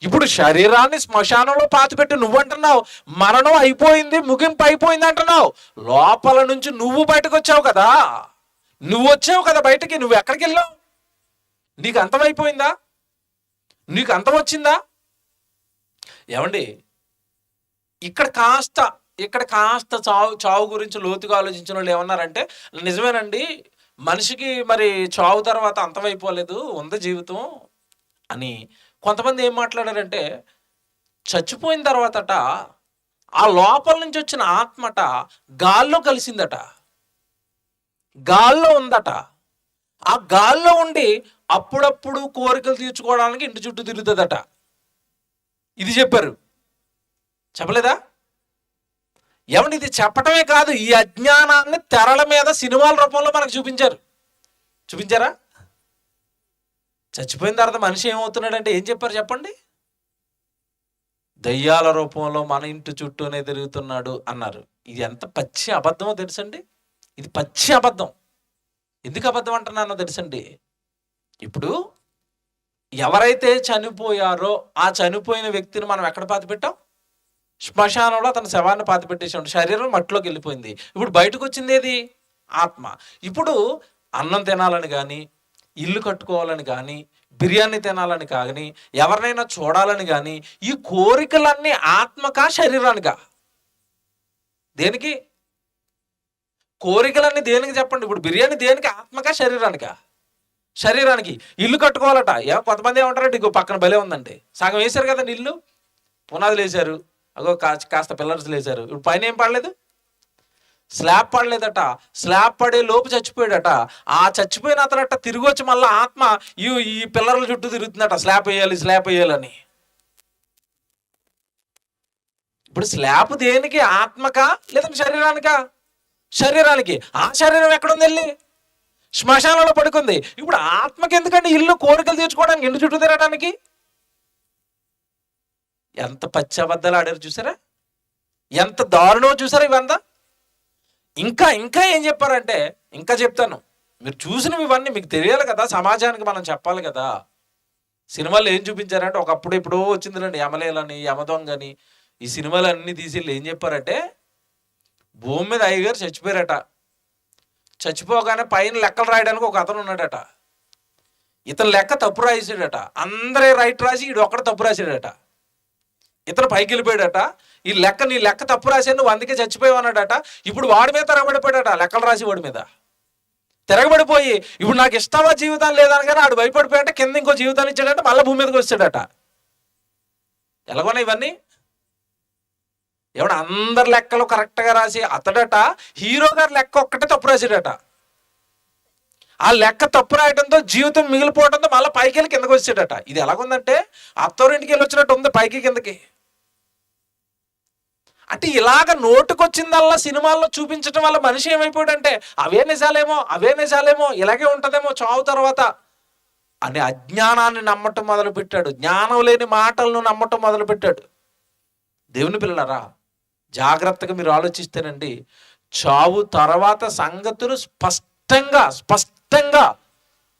ఇప్పుడు శరీరాన్ని శ్మశానంలో పాతిపెట్టి నువ్వంటున్నావు మరణం అయిపోయింది, ముగింపు అయిపోయింది అంటున్నావు. లోపల నుంచి నువ్వు బయటకు వచ్చావు కదా, నువ్వు వచ్చావు కదా బయటకి. నువ్వు ఎక్కడికి వెళ్ళావు? నీకు అంతమైపోయిందా? నీకు అంతం వచ్చిందా? ఇక్కడ కాస్త చావు గురించి లోతుగా ఆలోచించిన వాళ్ళు ఏమన్నారంటే, నిజమేనండి, మనిషికి మరి చావు తర్వాత అంతమైపోలేదు, ఉంది జీవితం అని. కొంతమంది ఏం మాట్లాడారంటే, చచ్చిపోయిన తర్వాతట ఆ లోపల నుంచి వచ్చిన ఆత్మట గాల్లో కలిసిందట. గాల్లో ఉందట. ఆ గాల్లో ఉండి అప్పుడప్పుడు కోరికలు తీర్చుకోవడానికి ఇంటి చుట్టూ తిరుగుతుందట. ఇది చెప్పారు, చెప్పలేదా? ఏమంటే ఇది చెప్పటమే కాదు, ఈ అజ్ఞానాన్ని తెరల మీద సినిమాల రూపంలో మనకు చూపించారా? చచ్చిపోయిన తర్వాత మనిషి ఏమవుతున్నాడంటే ఏం చెప్పారు చెప్పండి? దయ్యాల రూపంలో మన ఇంటి చుట్టూనే తిరుగుతున్నాడు అన్నారు. ఇది ఎంత పచ్చి అబద్ధమో తెలుసండి. ఇది పచ్చి అబద్ధం. ఎందుకు అబద్ధం అంటున్నానో తెలుసండి. ఇప్పుడు ఎవరైతే చనిపోయారో ఆ చనిపోయిన వ్యక్తిని మనం ఎక్కడ పాతి పెట్టాం? శ్మశానంలో తన శవాన్ని పాతి పెట్టేసాం. శరీరం మట్టిలోకి వెళ్ళిపోయింది. ఇప్పుడు బయటకు వచ్చింది ఏది? ఆత్మ. ఇప్పుడు అన్నం తినాలని కానీ, ఇల్లు కట్టుకోవాలని కానీ, బిర్యానీ తినాలని కానీ, ఎవరినైనా చూడాలని కానీ, ఈ కోరికలన్నీ ఆత్మకా శరీరానికా? దేనికి కోరికలన్నీ? దేనికి చెప్పండి. ఇప్పుడు బిర్యానీ దేనికి? ఆత్మకా శరీరానికా? శరీరానికి. ఇల్లు కట్టుకోవాలట. కొంతమంది ఏమంటారంటే ఇంకో పక్కన భలే ఉందండి, సగం వేశారు కదండి ఇల్లు, పునాదులు వేశారు, అగో కాస్త పిల్లర్స్ వేశారు, ఇప్పుడు పైన ఏం పడలేదు, స్లాబ్ పడలేదట. స్లాబ్ పడే లోపు చచ్చిపోయాడట. ఆ చచ్చిపోయిన అతనట తిరిగి వచ్చి మళ్ళీ ఆత్మ ఈ పిల్లర్ల చుట్టూ తిరుగుతుందట, స్లాబ్ వేయాలని. ఇప్పుడు స్లాబ్ దేనికి? ఆత్మకా లేదంటే శరీరానికా? శరీరానికి. ఆ శరీరం ఎక్కడుంది? వెళ్ళి శ్మశానంలో పడుకుంది. ఇప్పుడు ఆత్మకి ఎందుకంటే ఇల్లు కోరికలు తీర్చుకోవడానికి, ఇంటి చుట్టూ తిరగడానికి? ఎంత పచ్చి అబద్ధాలు ఆడారు చూసారా? ఎంత దారుణం చూసారా ఇవంతా? ఇంకా ఏం చెప్పారంటే, ఇంకా చెప్తాను, మీరు చూసినవి ఇవన్నీ మీకు తెలియాలి కదా, సమాజానికి మనం చెప్పాలి కదా. సినిమాలు ఏం చూపించారంటే, ఒకప్పుడు ఎప్పుడో వచ్చిందిలేండి యమలేలని, యమదొంగని, ఈ సినిమాలు అన్నీ తీసి ఏం చెప్పారంటే, భూమి మీద అయ్యగారు చచ్చిపోయారట. చచ్చిపోగానే పైన లెక్కలు రాయడానికి ఒక అతను ఉన్నాడట. ఇతను లెక్క తప్పు రాసాడట. అందరే రైట్ రాసి ఈడు ఒక్కడ తప్పు రాసాడట. ఇతను పైకి వెళ్ళిపోయాడట. నీ లెక్క తప్పు రాశాను, నువ్వు అందుకే చచ్చిపోయావు అన్నాడట. ఇప్పుడు వాడి మీద తిరగబడిపోయాడట, లెక్కలు రాసి వాడి మీద తిరగబడిపోయి, ఇప్పుడు నాకు ఇష్టమా జీవితం లేదని కానీ ఆడు భయపడిపోయాట. కింద ఇంకో జీవితాన్ని ఇచ్చాడట, మళ్ళీ భూమి మీదకి వచ్చాడట. ఎలాగోనా ఇవన్నీ? ఏమన్నా అందరు లెక్కలు కరెక్ట్గా రాసి, అతడట హీరో గారి లెక్క ఒక్కటే తప్పు రాసాడట. ఆ లెక్క తప్పు రాయడంతో జీవితం మిగిలిపోవడంతో మళ్ళీ పైకి వెళ్ళి కిందకి వచ్చాడట. ఇది ఎలాగుందంటే అత్తోరింటికి వెళ్ళి వచ్చినట్టు ఉంది, పైకి కిందకి. అంటే ఇలాగ నోటుకొచ్చిందల్లా సినిమాల్లో చూపించడం వల్ల మనిషి ఏమైపోయాడంటే, అవే నిజాలేమో ఇలాగే ఉంటుందేమో చావు తర్వాత అనే అజ్ఞానాన్ని నమ్మటం మొదలుపెట్టాడు. జ్ఞానం లేని మాటలను నమ్మటం మొదలుపెట్టాడు. దేవుని పిల్లలారా, జాగ్రత్తగా మీరు ఆలోచిస్తేనండి, చావు తర్వాత సంగతులు స్పష్టంగా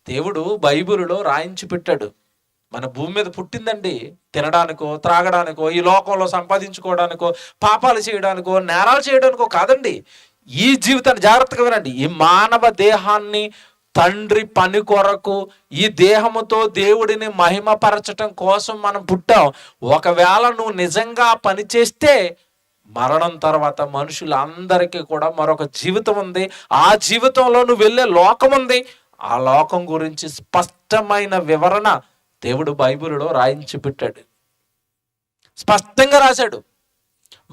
దేవుడు బైబిలులో రాయించి పెట్టాడు. మన భూమి మీద పుట్టిందండి తినడానికో, త్రాగడానికో, ఈ లోకంలో సంపాదించుకోవడానికో, పాపాలు చేయడానికో, నేరాలు చేయడానికో కాదండి. ఈ జీవితాన్ని జాగ్రత్తగా వినండి. ఈ మానవ దేహాన్ని తండ్రి పని కొరకు, ఈ దేహముతో దేవుడిని మహిమపరచటం కోసం మనం పుట్టాం. ఒకవేళ నువ్వు నిజంగా పని చేస్తే మరణం తర్వాత మనుషులందరికీ కూడా మరొక జీవితం ఉంది. ఆ జీవితంలో నువ్వు వెళ్ళే లోకం ఉంది. ఆ లోకం గురించి స్పష్టమైన వివరణ దేవుడు బైబిలులో రాయించి పెట్టాడు. స్పష్టంగా రాశాడు.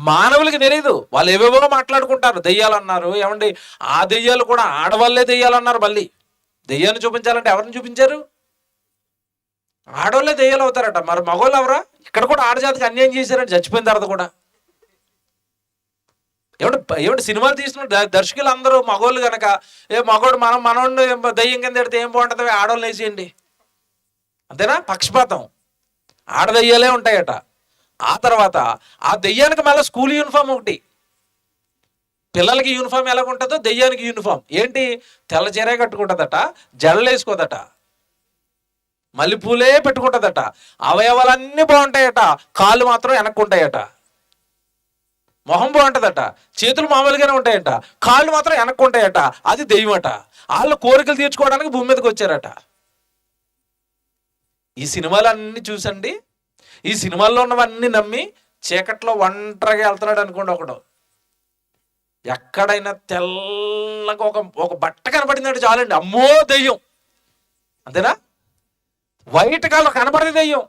మానవులకి తెలియదు, వాళ్ళు ఏవేవో మాట్లాడుకుంటారు. దెయ్యాలన్నారు, ఏమండి ఆ దెయ్యాలు కూడా ఆడవాళ్ళే దెయ్యాలన్నారు. మళ్ళీ దెయ్యాన్ని చూపించాలంటే ఎవరిని చూపించారు? ఆడవాళ్ళే దెయ్యాలు అవుతారట. మరి మగవాళ్ళు ఎవరా? ఇక్కడ కూడా ఆడజాతికి అన్యాయం చేశారంటే చచ్చిపోయిన తర్వాత కూడా. ఏమంటే సినిమాలు తీసిన దర్శకులు అందరూ మగవాళ్ళు కనుక, మగవాడు మనోడిని దెయ్యం కింద ఎడితే ఏం బాగుంటుంది, ఆడవాళ్ళు వేసేయండి అంతేనా? పక్షపాతం. ఆడదెయ్యాలే ఉంటాయట. ఆ తర్వాత ఆ దెయ్యానికి మళ్ళీ స్కూల్ యూనిఫామ్ ఒకటి. పిల్లలకి యూనిఫామ్ ఎలాగుంటుందో దెయ్యానికి యూనిఫామ్ ఏంటి? తెల్ల చీరే కట్టుకుంటుందట, జడలు వేసుకోదట, మల్లెపూలే పెట్టుకుంటుందట, అవయవాలన్నీ బాగుంటాయట, కాళ్ళు మాత్రం వెనక్కుంటాయట. మొహం బాగుంటుందట, చేతులు మామూలుగానే ఉంటాయట, కాళ్ళు మాత్రం వెనక్కుంటాయట. అది దెయ్యమట. వాళ్ళు కోరికలు తీర్చుకోవడానికి భూమి మీదకి వచ్చారట. ఈ సినిమాలన్నీ చూసండి, ఈ సినిమాల్లో ఉన్నవన్నీ నమ్మి చీకట్లో ఒంటరిగా వెళ్తున్నాడు అనుకోండి ఒకడు. ఎక్కడైనా తెల్లగా ఒక బట్ట కనపడిందంటే చాలండి, అమ్మో దెయ్యం అంతేనా? వైట్ కలర్ కనపడేది దెయ్యం.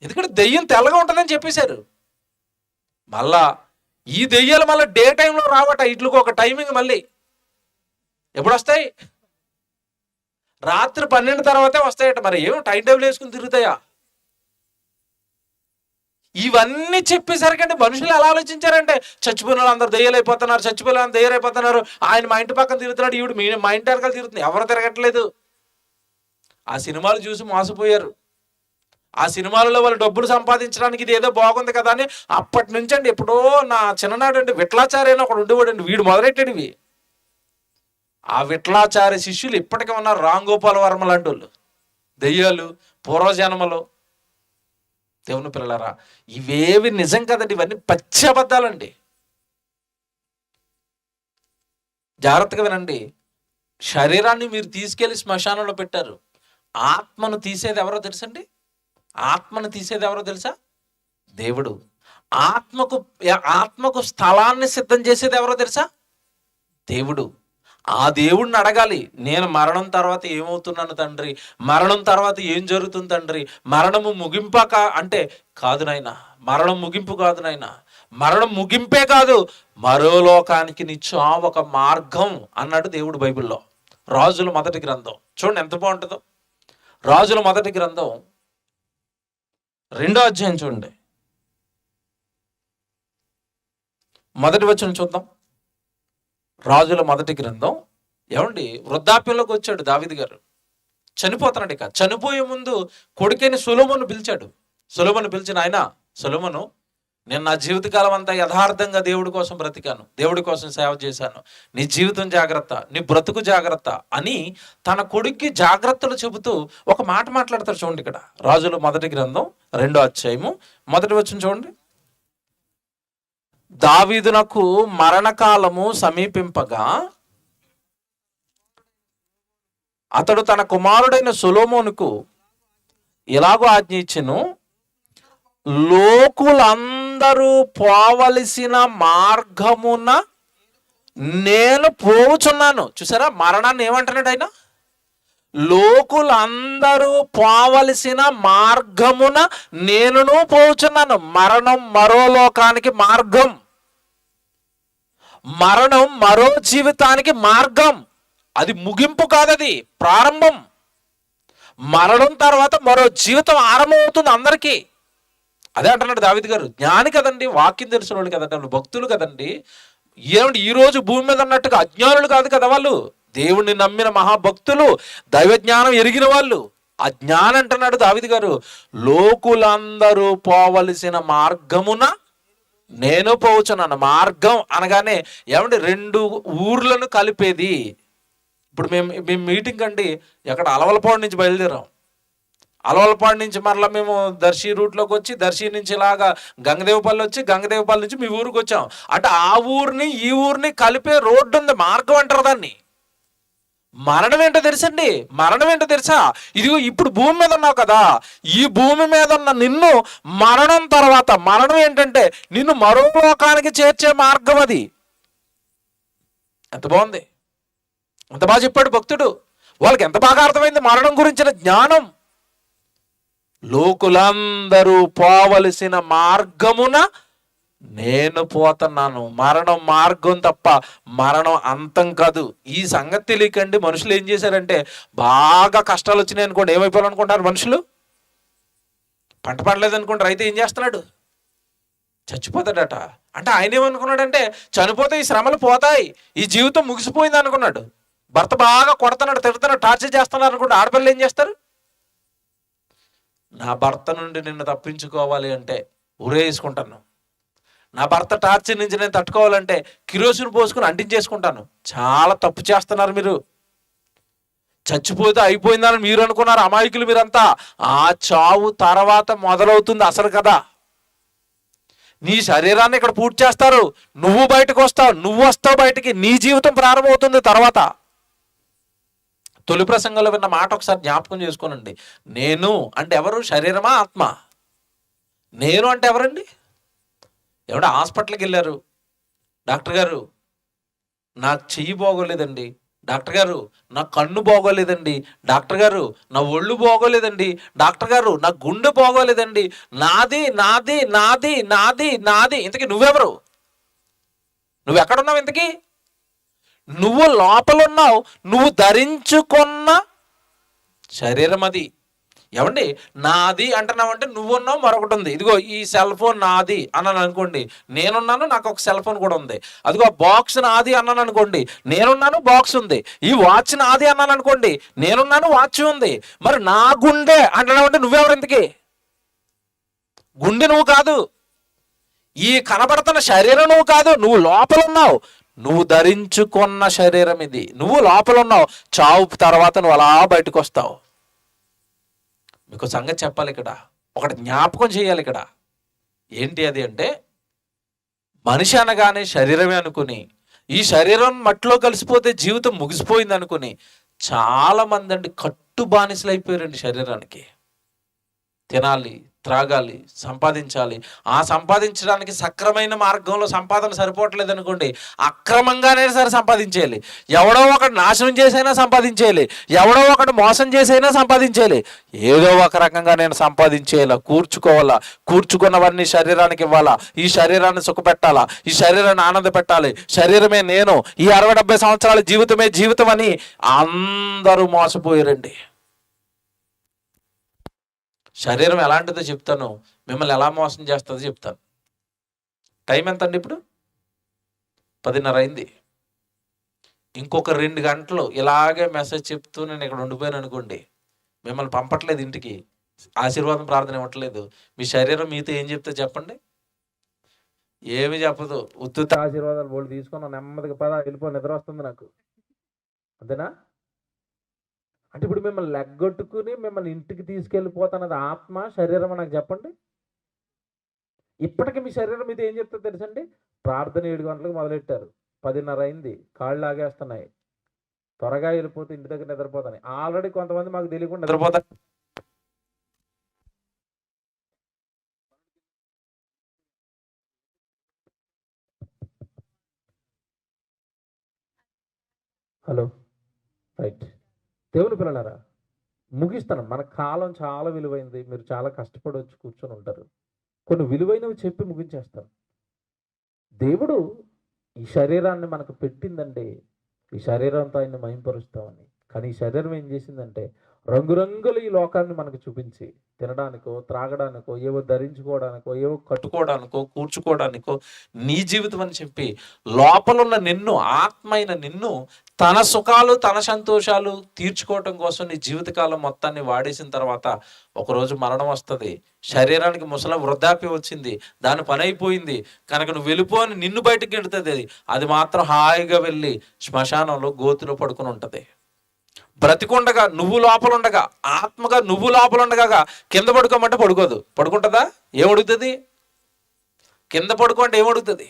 ఎందుకంటే దెయ్యం తెల్లగా ఉంటుందని చెప్పేశారు. మళ్ళా ఈ దెయ్యాలు మళ్ళీ డే టైంలో రావట. ఇట్లకి ఒక టైమింగ్. మళ్ళీ ఎప్పుడు వస్తాయి? రాత్రి 12 తర్వాతే వస్తాయట. మరి ఏమో టైం టేబుల్ వేసుకుని తిరుగుతాయా? ఇవన్నీ చెప్పేసరికంటే మనుషులు ఎలా ఆలోచించారంటే, చచ్చిపోయిన వాళ్ళు అందరు దెయ్యాలైపోతున్నారు, చచ్చిపోయిన వాళ్ళు దెయ్యాలైపోతున్నారు, ఆయన మా ఇంటి పక్కన తిరుగుతున్నాడు, ఈవిడ మా ఇంటి వెనకాల తిరుగుతుంది. ఎవరు తిరగట్లేదు. ఆ సినిమాలు చూసి మోసపోయారు. ఆ సినిమాలలో వాళ్ళు డబ్బులు సంపాదించడానికి ఇది ఏదో బాగుంది కదా అని అప్పటి నుంచి అండి, ఎప్పుడో నా చిన్ననాడు అండి విఠలాచారి అని ఒకడు ఉండేవాడండి, వీడు మొదలెట్టాడు ఇవి. ఆ విఠలాచార్య శిష్యులు ఇప్పటికీ ఉన్నారు, రామ్ గోపాల్ వర్మ లాంటి వాళ్ళు, దెయ్యాలు, పూర్వజన్మలు. దేవుని పిల్లలారా, ఇవేవి నిజం కదండి, ఇవన్నీ పచ్చి అబద్ధాలండి. జాగ్రత్తగా వినండి. శరీరాన్ని మీరు తీసుకెళ్లి శ్మశానంలో పెట్టారు, ఆత్మను తీసేది ఎవరో తెలుసండి? ఆత్మను తీసేది ఎవరో తెలుసా? దేవుడు. ఆత్మకు స్థలాన్ని సిద్ధం చేసేది ఎవరో తెలుసా? దేవుడు. ఆ దేవుడిని అడగాలి, నేను మరణం తర్వాత ఏమవుతున్నాను తండ్రి, మరణం తర్వాత ఏం జరుగుతుంది తండ్రి, మరణము ముగింపాక అంటే కాదు నాయన, మరణం ముగింపు కాదు నాయన, మరణం ముగింపే కాదు, మరో లోకానికి నీ చావు ఒక మార్గం అన్నాడు దేవుడు బైబిల్లో. రాజుల మొదటి గ్రంథం చూడండి ఎంత బాగుంటుందో. రాజుల మొదటి గ్రంథం 2వ అధ్యాయం చూడండి, మొదటి వచనం చూద్దాం. రాజుల మొదటి గ్రంథం. ఏమండి, వృద్ధాప్యంలోకి వచ్చాడు దావీదు గారు, చనిపోతున్నాడు. ఇక చనిపోయే ముందు కొడుకైన సొలొమోను పిలిచాడు. సొలొమోను పిలిచిన, ఆయన సొలొమోను, నేను నా జీవితకాలం అంతా యథార్థంగా దేవుడి కోసం బ్రతికాను, దేవుడి కోసం సేవ చేశాను, నీ జీవితం జాగ్రత్త, నీ బ్రతుకు జాగ్రత్త అని తన కొడుక్కి జాగ్రత్తలు చెబుతూ ఒక మాట మాట్లాడతారు. చూడండి ఇక్కడ రాజుల మొదటి గ్రంథం 2వ అధ్యాయము మొదటి వచనం చూడండి. దావీదునకు మరణకాలము సమీపింపగా అతడు తన కుమారుడైన సొలొమోనుకు ఎలాగో ఆజ్ఞ ఇచ్చెను, లోకులందరూ పోవలసిన మార్గమున నేను పోవుచున్నాను. చూసారా, మరణాన్ని ఏమంటున్నాడు ఆయన? లోకులందరూ పోవలసిన మార్గమున నేనును పోవుచున్నాను. మరణం మరో లోకానికి మార్గం, మరణం మరో జీవితానికి మార్గం. అది ముగింపు కాదు, అది ప్రారంభం. మరణం తర్వాత మరో జీవితం ఆరంభమవుతుంది అందరికీ. అదే అంటున్నాడు దావీదు గారు. జ్ఞాని కదండి, వాక్యం తెలిసిన వాళ్ళు కదండి, భక్తులు కదండి. ఏమండి, ఈ రోజు భూమి మీద ఉన్నట్టుగా అజ్ఞానులు కాదు కదా వాళ్ళు, దేవుణ్ణి నమ్మిన మహాభక్తులు, దైవ జ్ఞానం ఎరిగిన వాళ్ళు. ఆ జ్ఞానం అంటున్నాడు దావీదు గారు, లోకులందరూ పోవలసిన మార్గమున నేను పోవచ్చున్నాను. మార్గం అనగానే ఏమండి, 2 ఊర్లను కలిపేది. ఇప్పుడు మేము మీటింగ్ అండి ఎక్కడ అలవలపాడు నుంచి బయలుదేరాం. అలవలపాడు నుంచి మరలా మేము దర్శి రూట్లోకి వచ్చి, దర్శి నుంచి ఇలాగా గంగదేవపల్లి వచ్చి, గంగదేవపల్లి నుంచి మీ ఊరికి వచ్చాం. అంటే ఆ ఊరిని ఈ ఊరిని కలిపే రోడ్డు ఉంది, మార్గం అంటారు దాన్ని. మరణం ఏంటో తెలుసండి, మరణం ఏంటో తెలుసా? ఇదిగో ఇప్పుడు భూమి మీద ఉన్నావు కదా, ఈ భూమి మీద ఉన్న నిన్ను మరణం తర్వాత, మరణం ఏంటంటే నిన్ను మరో లోకానికి చేర్చే మార్గం అది. ఎంత బాగుంది, ఎంత బాగా చెప్పాడు భక్తుడు. వాళ్ళకి ఎంత బాగా అర్థమైంది మరణం గురించిన జ్ఞానం. లోకులందరూ పోవలసిన మార్గమున నేను పోతున్నాను. మరణం మార్గం తప్ప మరణం అంతం కాదు. ఈ సంగతి తెలియకండి మనుషులు ఏం చేశారంటే, బాగా కష్టాలు వచ్చినాయి అనుకోండి, ఏమైపోవాలనుకుంటారు మనుషులు? పంట పండలేదు అనుకోండి, రైతు ఏం చేస్తున్నాడు? చచ్చిపోతాడట. అంటే ఆయన ఏమనుకున్నాడంటే, చనిపోతే ఈ శ్రమలు పోతాయి, ఈ జీవితం ముగిసిపోయింది అనుకున్నాడు. భర్త బాగా కొడుతున్నాడు, తిడుతున్నాడు, టార్చర్ చేస్తున్నాడు అనుకుంటే ఆడపిల్లలు ఏం చేస్తారు? నా భర్త నుండి నిన్ను తప్పించుకోవాలి అంటే ఉరేసుకుంటాను, నా భర్త టార్చర్ నుంచి నేను తట్టుకోవాలంటే కిరోసిన్ పోసుకుని అంటించేసుకుంటాను. చాలా తప్పు చేస్తున్నారు మీరు. చచ్చిపోతే అయిపోయిందని మీరు అనుకున్నారు, అమాయకులు మీరంతా. ఆ చావు తర్వాత మొదలవుతుంది అసలు కదా. నీ శరీరాన్ని ఇక్కడ పూర్తి చేస్తారు, నువ్వు బయటకు వస్తావు, నువ్వు వస్తావు బయటికి, నీ జీవితం ప్రారంభమవుతుంది తర్వాత. తొలి ప్రసంగంలో విన్న మాట ఒకసారి జ్ఞాపకం చేసుకోనండి. నేను అంటే ఎవరు? శరీరమా, ఆత్మ? నేను అంటే ఎవరండి? ఎవడ హాస్పిటల్కి వెళ్ళారు, డాక్టర్ గారు నా చెయ్యి బాగోలేదండి, డాక్టర్ గారు నా కన్ను బాగోలేదండి, డాక్టర్ గారు నా ఒళ్ళు బాగోలేదండి, డాక్టర్ గారు నా గుండె బాగోలేదండి, నాది నాది నాది నాది నాది. ఇంతకీ నువ్వెవరు? నువ్వెక్కడున్నావు? ఇంతకీ నువ్వు లోపలున్నావు, నువ్వు ధరించుకున్న శరీరం అది. ఏమండి, నాది అంటున్నావంటే నువ్వున్నావు, మరొకటి ఉంది. ఇదిగో ఈ సెల్ ఫోన్ నాది అన్నాను అనుకోండి, నేనున్నాను, నాకు ఒక సెల్ ఫోన్ కూడా ఉంది. అదిగో బాక్స్ నాది అన్నాను అనుకోండి, నేనున్నాను, బాక్స్ ఉంది. ఈ వాచ్ నాది అన్నాను అనుకోండి, నేనున్నాను, వాచ్ ఉంది. మరి నా గుండె అంటున్నావంటే నువ్వెవరు ఇంతకీ? గుండె నువ్వు కాదు, ఈ కనబడుతున్న శరీరం నువ్వు కాదు, నువ్వు లోపల ఉన్నావు. నువ్వు ధరించుకున్న శరీరం ఇది. నువ్వు లోపల ఉన్నావు, చావు తర్వాత నువ్వు అలా బయటకు వస్తావు. మీకు సంగతి చెప్పాలి ఇక్కడ, ఒకటి జ్ఞాపకం చేయాలి ఇక్కడ. ఏంటి అది అంటే, మనిషి అనగానే శరీరమే అనుకుని, ఈ శరీరం మట్టిలో కలిసిపోతే జీవితం ముగిసిపోయింది అనుకుని చాలా మంది అండి కట్టు బానిసలు అయిపోయారండి శరీరానికి. తినాలి, త్రాగాలి, సంపాదించాలి. ఆ సంపాదించడానికి సక్రమైన మార్గంలో సంపాదన సరిపోవట్లేదు అనుకోండి, అక్రమంగానే సరే సంపాదించేయాలి. ఎవడో ఒకటి నాశనం చేసైనా సంపాదించేయాలి, ఎవడో ఒకటి మోసం చేసైనా సంపాదించేయాలి. ఏదో ఒక రకంగా నేను సంపాదించేయాలా, కూర్చుకోవాలా, కూర్చుకున్నవన్నీ శరీరానికి ఇవ్వాలా, ఈ శరీరాన్ని సుఖపెట్టాలా, ఈ శరీరాన్ని ఆనంద పెట్టాలి, శరీరమే నేను, ఈ 60-70 సంవత్సరాల జీవితమే జీవితం అని అందరూ మోసపోయారండి. శరీరం ఎలాంటిదో చెప్తాను, మిమ్మల్ని ఎలా మోసం చేస్తుందో చెప్తాను. టైం ఎంత అండి? ఇప్పుడు 10:30 అయింది. ఇంకొక 2 గంటలు ఇలాగే మెసేజ్ చెప్తూ నేను ఇక్కడ ఉండిపోయాను అనుకోండి, మిమ్మల్ని పంపట్లేదు ఇంటికి, ఆశీర్వాదం ప్రార్థన ఇవ్వట్లేదు, మీ శరీరం మీతో ఏం చెప్తే చెప్పండి? ఏమి చెప్పదు. ఉత్తుత ఆశీర్వాదాలు బోల్డ్ తీసుకుని నెమ్మదిగా పద వెళ్ళిపో, నిద్ర వస్తుంది నాకు, అంతేనా? అంటే ఇప్పుడు మిమ్మల్ని లెగ్గొట్టుకుని మిమ్మల్ని ఇంటికి తీసుకెళ్ళిపోతున్నది ఆత్మ, శరీరం నాకు చెప్పండి. ఇప్పటికీ మీ శరీరం మీద ఏం చెప్తుందో తెలుసండి? ప్రార్థన 7 గంటలకు మొదలెట్టారు, 10:30 అయింది, కాళ్ళు లాగేస్తున్నాయి, త్వరగా వెళ్ళిపోతే ఇంటి దగ్గర నిద్రపోతాను. ఆల్రెడీ కొంతమంది మాకు తెలియకుండా నిద్రపోతారు. Hello, right. దేవుని పిల్లలారా, ముగిస్తాను. మన కాలం చాలా విలువైంది, మీరు చాలా కష్టపడి వచ్చి కూర్చొని ఉంటారు. కొన్ని విలువైనవి చెప్పి ముగించేస్తాను. దేవుడు ఈ శరీరాన్ని మనకు పెట్టిందండి, ఈ శరీరంతో ఆయన్ని మహింపరుస్తామని. కానీ ఈ శరీరం ఏం చేసిందంటే రంగురంగులు ఈ లోకాన్ని మనకు చూపించి తినడానికో, త్రాగడానికో, ఏవో ధరించుకోవడానికో, ఏవో కట్టుకోవడానికో, కూర్చుకోవడానికో నీ జీవితం అని చెప్పి లోపలున్న నిన్ను, ఆత్మైన నిన్ను తన సుఖాలు, తన సంతోషాలు తీర్చుకోవటం కోసం నీ జీవితకాలం మొత్తాన్ని వాడేసిన తర్వాత ఒకరోజు మరణం వస్తుంది. శరీరానికి ముసలం వృద్ధాప్యం వచ్చింది, దాని పని అయిపోయింది కనుక నువ్వు వెళ్ళిపోని నిన్ను బయటకు గెడుతుంది. అది మాత్రం హాయిగా వెళ్ళి శ్మశానంలో గోతిలో పడుకుని ఉంటుంది. బ్రతికుండగా నువ్వు లోపల ఉండగా, ఆత్మగా నువ్వు లోపల ఉండగా కింద పడుకోమంటే పడుకోదు. పడుకుంటుందా? ఏమడుగుతుంది? కింద పడుకోంటే ఏమడుగుతుంది?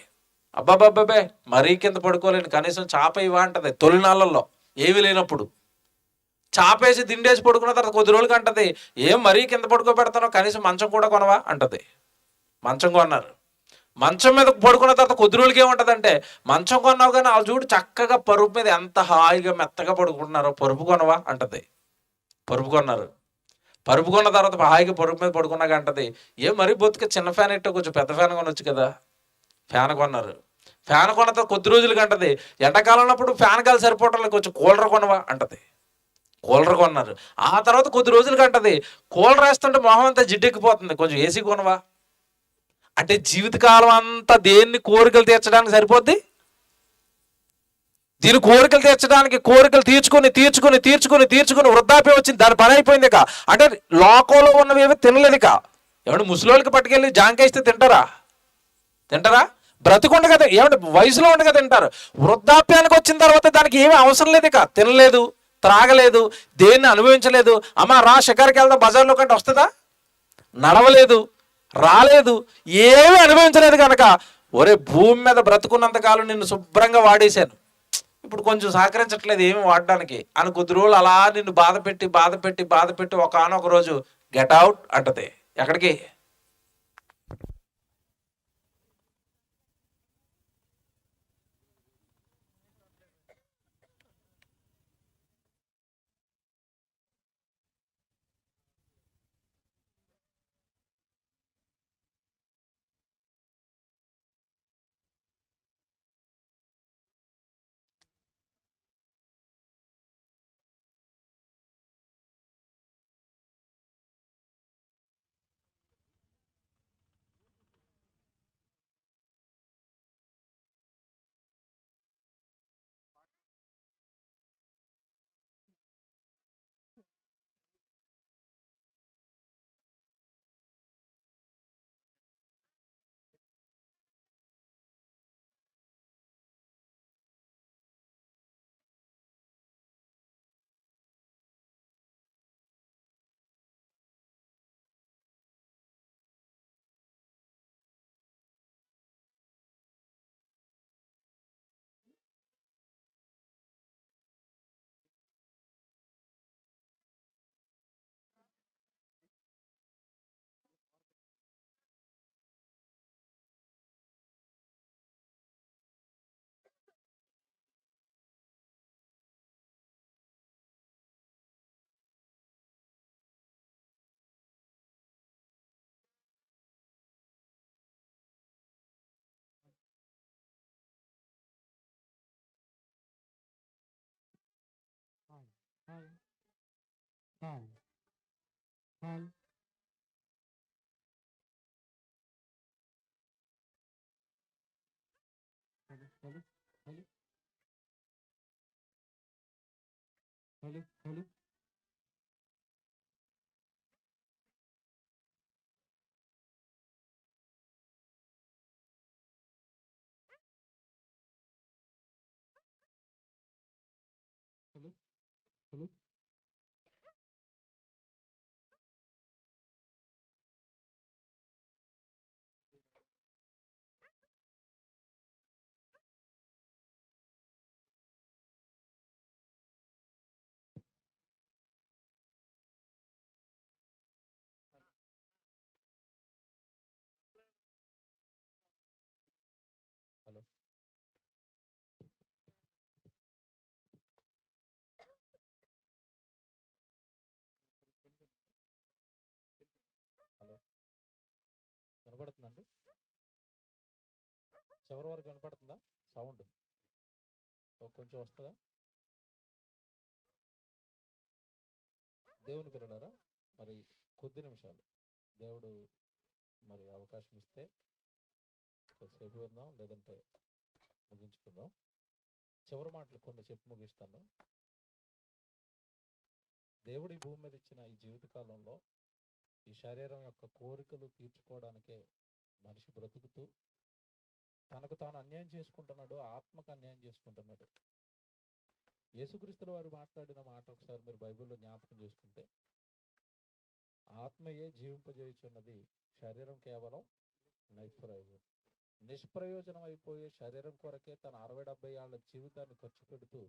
అబ్బాబ్బాబ్బే మరీ కింద పడుకోలేను, కనీసం చాప ఇవా అంటది. తొలినాళ్ళల్లో ఏవి లేనప్పుడు చాపేసి దిండేసి పడుకున్న తర్వాత కొద్ది రోజులకి అంటది, ఏం మరీ కింద పడుకోబెడతానో, కనీసం మంచం కూడా కొనవా అంటది. మంచం కొన్నారు. మంచం మీద పడుకున్న తర్వాత కొద్ది రోజులకి ఏముంటుందంటే, మంచం కొన్నావు కానీ వాళ్ళు చూడు చక్కగా పరుపు మీద ఎంత హాయిగా మెత్తగా పడుకుంటున్నారో, పరుపు కొనవా అంటది. పరుపు కొన్నారు. పరుపు కొన్న తర్వాత హాయిగా పరుపు మీద పడుకున్నాక అంటది, ఏం మరీ బొత్తుగా చిన్న ఫ్యాన్ ఇట్టో కొంచెం పెద్ద ఫ్యాన్ కొనొచ్చు కదా. ఫ్యాన్ కొన్నారు. ఫ్యాన్ కొన్న తర్వాత కొద్ది రోజులకి అంటది, ఎండాకాలంలో ఫ్యాన్ గాలి సరిపోవటం కొంచెం కూలర్ కొనవా అంటది. కూలర్ కొన్నారు. ఆ తర్వాత కొద్ది రోజులకి అంటది, కూలర్ వేస్తుంటే మొహం అంతా జిడ్డెక్కిపోతుంది, కొంచెం ఏసీ కొనవా. అంటే జీవితకాలం అంతా దేన్ని కోరికలు తీర్చడానికి సరిపోద్ది? దీని కోరికలు తీర్చడానికి కోరికలు తీర్చుకొని తీర్చుకొని తీర్చుకొని తీర్చుకొని వృద్ధాప్యం వచ్చింది, దాని పని అయిపోయింది. ఇక అంటే లోకంలో ఉన్నవి ఏమి తినలేదు. ఇక ఏమంటే ముసలోళ్ళకి పట్టుకెళ్ళి జాంకేస్తే తింటారా? తింటారా? బ్రతికుండగా ఏమంటే వయసులో ఉండగా తింటారు. వృద్ధాప్యానికి వచ్చిన తర్వాత దానికి ఏమీ అవసరం లేదు. ఇక తినలేదు, త్రాగలేదు, దేన్ని అనుభవించలేదు. అమ్మ రా షికారుకి వెళ్దాం బజార్లో కంటే వస్తుందా? నడవలేదు, రాలేదు, ఏమీ అనుభవించలేదు. కనుక ఒరే భూమి మీద బ్రతుకున్నంతకాలం నిన్ను శుభ్రంగా వాడేశాను, ఇప్పుడు కొంచెం సహకరించట్లేదు ఏమి వాడడానికి అని కొద్ది రోజులు అలా నిన్ను బాధ పెట్టి బాధ పెట్టి బాధ పెట్టి ఒకనొక రోజు గెట్ అవుట్ అంటది. ఎక్కడికి? హలో. హలో, వినపడుతుందండి? చివరి వరకు వినపడుతుందా సౌండ్? కొంచెం వస్తుందా? దేవుని పిల్లలారా, మరి కొద్ది నిమిషాలు దేవుడు మరి అవకాశం ఇస్తే కొద్దిసేపు విందాం, లేదంటే ముగించుకుందాం. చివరి మాటలు కొన్ని చెప్పి ముగిస్తాను. దేవుడి భూమి మీద ఇచ్చిన ఈ జీవితకాలంలో ఈ శరీరం యొక్క కోరికలు తీర్చుకోవడానికే మనిషి బ్రతుకుతూ తనకు తాను అన్యాయం చేసుకుంటున్నాడు, ఆత్మకు అన్యాయం చేసుకుంటున్నాడు. యేసుక్రీస్తుల వారు మాట్లాడిన మాట ఒకసారి మీరు బైబిల్లో జ్ఞాపకం చేసుకుంటే, ఆత్మయే జీవింపజేయుచున్నది, శరీరం కేవలం నిష్ప్రయోజనం అయిపోయే శరీరం కొరకే తన 60-70 ఏళ్ల జీవితాన్ని ఖర్చు పెడుతూ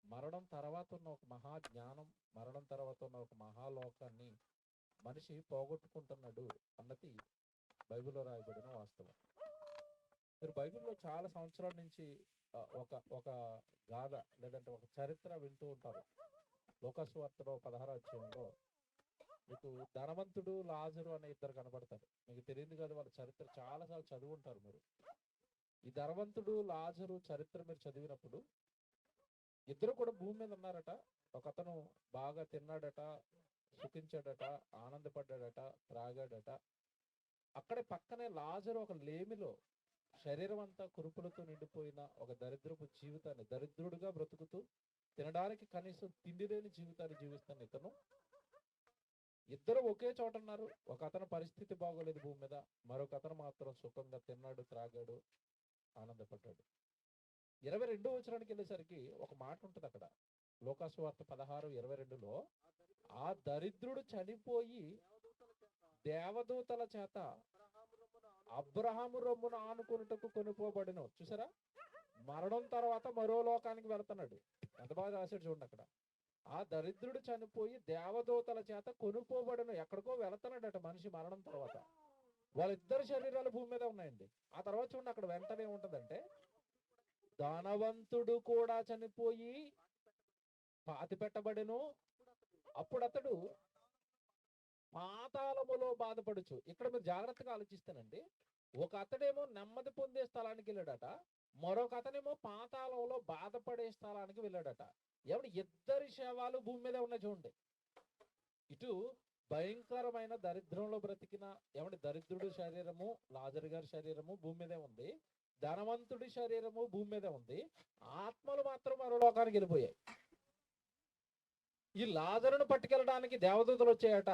మరణం తర్వాత ఉన్న ఒక మహాజ్ఞానం, మరణం తర్వాత ఉన్న ఒక మహాలోకాన్ని మనిషి పోగొట్టుకుంటున్నాడు అన్నది బైబిల్లో రాయబడిన వాస్తవం. మీరు బైబిల్లో చాలా సంవత్సరాల నుంచి ఒక గాథ లేదంటే ఒక చరిత్ర వింటూ ఉంటారు. లోకాసు వార్తలో 16వ అధ్యాయంలో మీకు ధనవంతుడు లాజరు అనే ఇద్దరు కనబడతారు. మీకు తెలియదు కదా, వాళ్ళ చరిత్ర చాలాసార్లు చదువుంటారు మీరు. ఈ ధనవంతుడు లాజరు చరిత్ర మీరు చదివినప్పుడు ఇద్దరు కూడా భూమి మీద ఉన్నారట. ఒక అతను బాగా తిన్నాడట, సుఖించాడట, ఆనందపడ్డాడట, త్రాగాడట. అక్కడే పక్కనే లాజరు ఒక లేమిలో శరీరం అంతా కురుపులతో నిండిపోయిన ఒక దరిద్రపు జీవితాన్ని, దరిద్రుడుగా బ్రతుకుతూ తినడానికి కనీసం తిండి లేని జీవితాన్ని జీవిస్తాను ఇతను. ఇద్దరు ఒకే చోట ఉన్నారు. ఒక అతను పరిస్థితి బాగోలేదు భూమి మీద, మరొక అతను మాత్రం సుఖంగా తిన్నాడు, త్రాగాడు, ఆనందపడ్డాడు. 22వ వచనానికి వెళ్ళేసరికి ఒక మాట ఉంటుంది అక్కడ, లోకాసు వార్త 16:22లో, ఆ దరిద్రుడు చనిపోయి దేవదూతల చేత అబ్రహాము రొమ్మును ఆనుకున్నటకు కొనుక్కోబడిను. చూసారా, మరణం తర్వాత మరో లోకానికి వెళ్తున్నాడు. ఎంత బాగా రాశాడు చూడండి అక్కడ. ఆ దరిద్రుడు చనిపోయి దేవదూతల చేత కొనుక్కోబడిన, ఎక్కడికో వెళుతున్నాడట మనిషి మరణం తర్వాత. వాళ్ళిద్దరు శరీరాలు భూమి మీద ఉన్నాయండి. ఆ తర్వాత చూడండి అక్కడ వెంటనే ఉంటదంటే, ధనవంతుడు కూడా చనిపోయి పాతి పెట్టబడెను, అప్పుడు అతడు పాతాళములో బాధపడుచు. ఇక్కడ మీరు జాగ్రత్తగా ఆలోచిస్తానండి, ఒక అతడేమో నెమ్మది పొందే స్థలానికి వెళ్ళాడట, మరొక అతనేమో పాతాళంలో బాధపడే స్థలానికి వెళ్ళాడట. ఎవడు ఇద్దరి శవాలు భూమి మీద ఉన్నాయి చూడండి. ఇటు భయంకరమైన దరిద్రంలో బ్రతికిన ఎవడి దరిద్రుడి శరీరము, లాజరు గారి శరీరము భూమి మీదే ఉంది, ధనవంతుడి శరీరము భూమి మీదే ఉంది, ఆత్మలు మాత్రం మరో లోకానికి వెళ్ళిపోయాయి. ఈ లాజరును పట్టుకెళ్ళడానికి దేవదూతలు వచ్చాయట,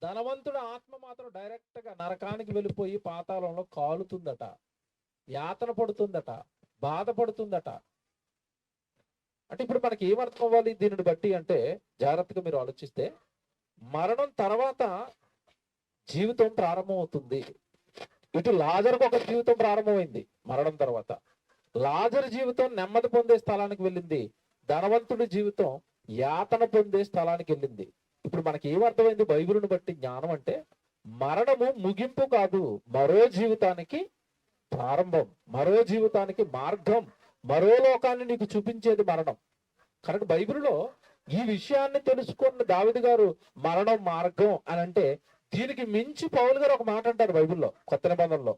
ధనవంతుడు ఆత్మ మాత్రం డైరెక్ట్ గా నరకానికి వెళ్ళిపోయి పాతాళంలో కాలుతుందట, యాతన పడుతుందట, బాధపడుతుందట. అంటే ఇప్పుడు మనకి ఏమర్థం అవ్వాలి దీనిని బట్టి అంటే, జాగ్రత్తగా మీరు ఆలోచిస్తే, మరణం తర్వాత జీవితం ప్రారంభం అవుతుంది. ఇటు లాజరుకు ఒక జీవితం ప్రారంభమైంది మరణం తర్వాత. లాజరు జీవితం నెమ్మది పొందే స్థలానికి వెళ్ళింది, ధనవంతుడి జీవితం యాతన పొందే స్థలానికి వెళ్ళింది. ఇప్పుడు మనకి ఏమర్థమైంది బైబిలుని బట్టి జ్ఞానం అంటే, మరణము ముగింపు కాదు, మరో జీవితానికి ప్రారంభం, మరో జీవితానికి మార్గం, మరో లోకాన్ని నీకు చూపించేది మరణం. కనుక బైబిల్లో ఈ విషయాన్ని తెలుసుకున్న దావీదు గారు మరణం మార్గం అని అంటే, దీనికి మించి పౌలు గారు ఒక మాట అంటారు బైబిల్లో కొత్త నిబంధనలో.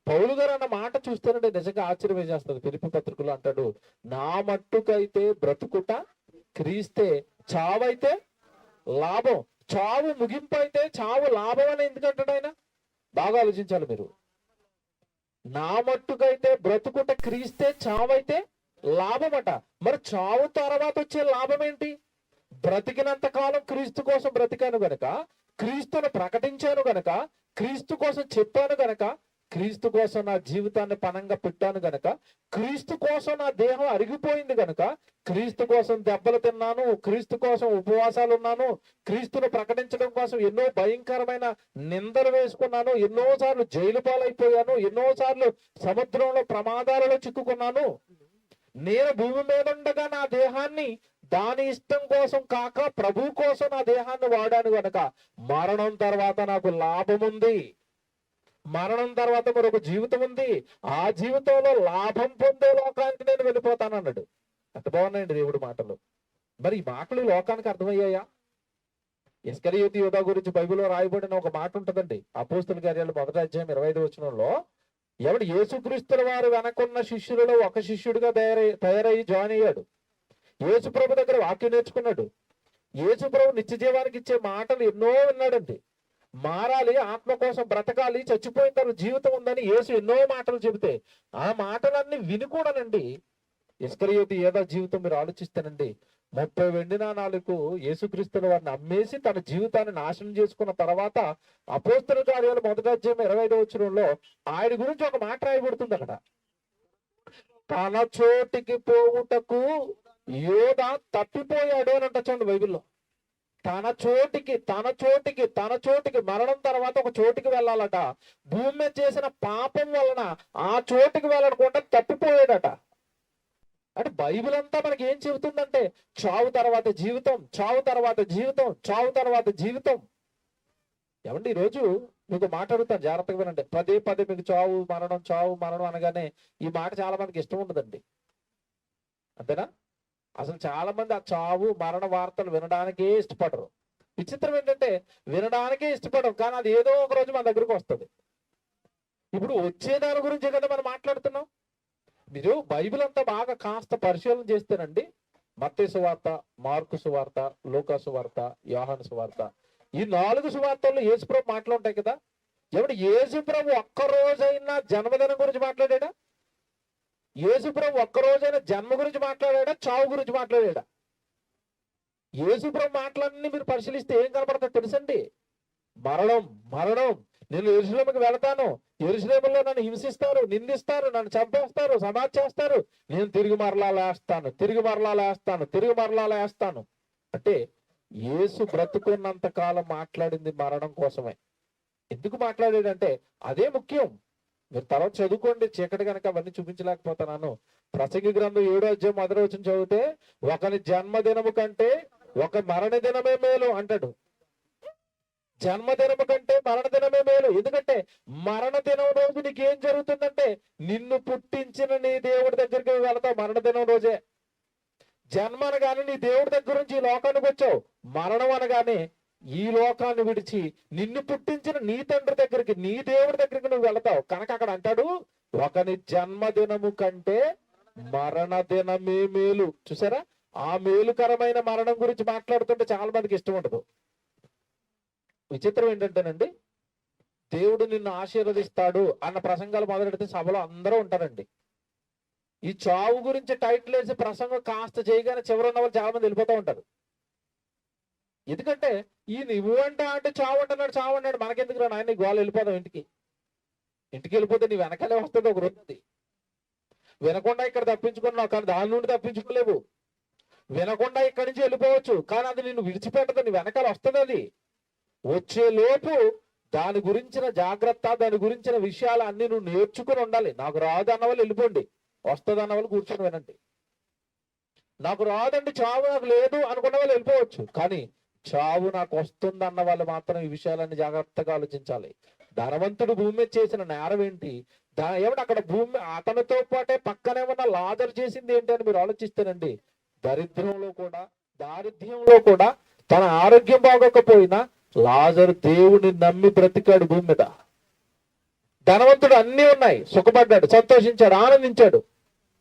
పౌలు గారు అన్న మాట చూస్తేనంటే నిజంగా ఆశ్చర్యం చేస్తుంది. ఫిలిప్పీ పత్రికలో అంటాడు, నా మట్టుకైతే బ్రతుకుట క్రీస్తే చావైతే లాభం. చావు ముగింపు అయితే చావు లాభం అని ఎందుకంటాడు ఆయన? బాగా ఆలోచించాలి మీరు. నా మట్టుకైతే బ్రతుకుట క్రీస్తే, చావైతే లాభమట. మరి చావు తర్వాత వచ్చే లాభం ఏంటి? బ్రతికినంత కాలం క్రీస్తు కోసం బ్రతికాను గనక, క్రీస్తును ప్రకటించాను గనక, క్రీస్తు కోసం చెప్పాను గనక, క్రీస్తు కోసం నా జీవితాన్ని పణంగా పెట్టాను గనక, క్రీస్తు కోసం నా దేహం అరిగిపోయింది గనక, క్రీస్తు కోసం దెబ్బలు తిన్నాను, క్రీస్తు కోసం ఉపవాసాలు ఉన్నాను, క్రీస్తును ప్రకటించడం కోసం ఎన్నో భయంకరమైన నిందలు వేసుకున్నాను, ఎన్నోసార్లు జైలు పాలైపోయాను, ఎన్నోసార్లు సముద్రంలో ప్రమాదాలలో చిక్కుకున్నాను. నేను భూమి మీద ఉండగా నా దేహాన్ని దాని ఇష్టం కోసం కాక ప్రభు కోసం నా దేహాన్ని వాడాను గనక మరణం తర్వాత నాకు లాభం ఉంది. మరణం తర్వాత మరొక జీవితం ఉంది. ఆ జీవితంలో లాభం పొందే లోకానికి నేను వెళ్ళిపోతాను అన్నాడు. అంత బాగున్నాయండి దేవుడి మాటలు. మరి ఈ మాటలు లోకానికి అర్థమయ్యాయా? ఇస్కరియోతు యూదా గురించి బైబిల్లో రాయబడిన ఒక మాట ఉంటుందండి. అపోస్తుల కార్యాలు 1వ అధ్యాయం 25వ వచనంలో, ఎవడు యేసుక్రీస్తుల వారు వెనకున్న శిష్యులలో ఒక శిష్యుడిగా తయారయ్యి జాయిన్ అయ్యాడు. యేసు ప్రభు దగ్గర వాక్యం నేర్చుకున్నాడు. యేసు ప్రభు నిత్య జీవానికి ఇచ్చే మాటలు ఎన్నో విన్నాడండి. మారాలి, ఆత్మ కోసం బ్రతకాలి, చచ్చిపోయిన తర్వాత జీవితం ఉందని యేసు ఎన్నో మాటలు చెబితే ఆ మాటలన్నీ విని కూడానండి ఇస్కరియోతు యూదా జీవితం మీరు ఆలోచిస్తానండి, 30 వెండి నాణాలకు యేసుక్రీస్తుల వారిని అమ్మేసి తన జీవితాన్ని నాశనం చేసుకున్న తర్వాత అపోస్తల కార్యాలు 1వ అధ్యాయం 25వ వచనంలో ఆయన గురించి ఒక మాట రాయబడుతుంది అక్కడ. తన చోటికి పోవుటకు యోధా తప్పిపోయాడు అని అంటచ్చండి బైబిల్లో. తన చోటికి మరణం తర్వాత ఒక చోటికి వెళ్ళాలట. భూమి మీద చేసిన పాపం వలన ఆ చోటికి వెళ్ళకుండా తప్పిపోయాడట. అంటే బైబిల్ అంతా మనకి ఏం చెబుతుందంటే చావు తర్వాత జీవితం, చావు తర్వాత జీవితం, చావు తర్వాత జీవితం. ఏమండి ఈరోజు మీకు మాట్లాడుతాను, జాగ్రత్తగా వినండి. పదే మీకు చావు మరణం అనగానే ఈ మాట చాలా మందికి ఇష్టం ఉండదండి, అంతేనా? అసలు చాలా మంది ఆ చావు మరణ వార్తలు వినడానికే ఇష్టపడరు. విచిత్రం ఏంటంటే వినడానికే ఇష్టపడరు, కానీ అది ఏదో ఒక రోజు మన దగ్గరకు వస్తుంది. ఇప్పుడు వచ్చే దాని గురించే కదా మనం మాట్లాడుతున్నాం. మీరు బైబిల్ అంతా బాగా కాస్త పరిశీలన చేస్తేనండి, మత్తయి సువార్త, మార్కు సువార్త, లూకా సువార్త, యోహాను సువార్త, ఈ 4 సువార్తల్లో యేసుప్రభు మాటలు ఉంటాయి కదా. ఎవడు యేసుప్రభు ఒక్కరోజైనా జన్మదినం గురించి మాట్లాడా? యేసుప్రభు ఒక్కరోజైనా జన్మ గురించి మాట్లాడా? చావు గురించి మాట్లాడా? యేసుప్రభు మాటలన్నీ మీరు పరిశీలిస్తే ఏం కనపడతాయి తెలుసండి? మరణం. నేను యెరూషలేముకి వెళతాను, యెరూషలేములో నన్ను హింసిస్తారు, నిందిస్తారు, నన్ను చంపేస్తారు, సమాధి చేస్తారు, నేను తిరిగి మరలా లేస్తాను. అంటే యేసు బ్రతుకున్నంత కాలం మాట్లాడింది మరణం కోసమే. ఎందుకు మాట్లాడాడంటే అదే ముఖ్యం. మీరు తర్వాత చదువుకోండి, చీకటి కనుక అవన్నీ చూపించలేకపోతున్నాను. ప్రసంగి గ్రంథం 7వ అధ్యాయం 1వ వచనం చదివితే ఒకని జన్మదినము కంటే ఒక మరణ దినమే మేలు అంటాడు. జన్మదినము కంటే మరణ దినమే మేలు. ఎందుకంటే మరణ దినం రోజు నీకేం జరుగుతుందంటే నిన్ను పుట్టించిన నీ దేవుడి దగ్గరికి వెళతావు మరణ దినం రోజే. జన్మ అనగానే నీ దేవుడి దగ్గర నుంచి ఈ లోకానికి వచ్చావు. మరణం అనగానే ఈ లోకాన్ని విడిచి నిన్ను పుట్టించిన నీ తండ్రి దగ్గరికి, నీ దేవుడి దగ్గరికి నువ్వు వెళతావు. కనుక అక్కడ అంటాడు ఒకని జన్మదినము కంటే మరణ దినమే మేలు. చూసారా? ఆ మేలుకరమైన మరణం గురించి మాట్లాడుతుంటే చాలా మందికి ఇష్టం ఉండదు. విచిత్రం ఏంటంటేనండి, దేవుడు నిన్ను ఆశీర్వదిస్తాడు అన్న ప్రసంగాలు మొదలెడితే సభలో అందరూ ఉంటారండి. ఈ చావు గురించి టైటిల్ వేసి ప్రసంగం కాస్త చేయగానే చివరున్న వాళ్ళు చాలా మంది వెళ్ళిపోతూ ఉంటారు. ఎందుకంటే ఈ నువ్వు అంటే చావు అంటున్నాడు, మనకెందుకు రా నాయన, గోళ వెళ్ళిపోదాం ఇంటికి వెళ్ళిపోతే నీ వెనకాలే వస్తుంది ఒక రోజు. వినకుండా ఇక్కడ తప్పించుకున్నావు, కానీ దాని నుండి తప్పించుకోలేవు. వినకుండా ఇక్కడి నుంచి వెళ్ళిపోవచ్చు, కానీ అది నిన్ను విడిచిపెట్టదు, నీ వెనకాల వస్తుంది. అది వచ్చేలోపు దాని గురించిన జాగ్రత్త, దాని గురించిన విషయాలు అన్ని నువ్వు నేర్చుకుని ఉండాలి. నాకు రాదు అన్న వాళ్ళు వెళ్ళిపోండి, వస్తుంది అన్న వాళ్ళు కూర్చొని వినండి. నాకు రాదండి చావు, నాకు లేదు అనుకున్న వాళ్ళు వెళ్ళిపోవచ్చు, కానీ చావు నాకు వస్తుంది అన్న వాళ్ళు మాత్రం ఈ విషయాలన్నీ జాగ్రత్తగా ఆలోచించాలి. ధనవంతుడు భూమి మీద చేసిన నేరం ఏంటి? ఏమంటే అక్కడ భూమి అతనితో పాటే పక్కనే ఉన్న లాజరు చేసింది ఏంటి అని మీరు ఆలోచిస్తేనండి, దారిద్ర్యంలో కూడా తన ఆరోగ్యం బాగోకపోయినా లాజరు దేవుని నమ్మి బ్రతికాడు భూమి మీద. ధనవంతుడు అన్నీ ఉన్నాయి, సుఖపడ్డాడు, సంతోషించాడు, ఆనందించాడు,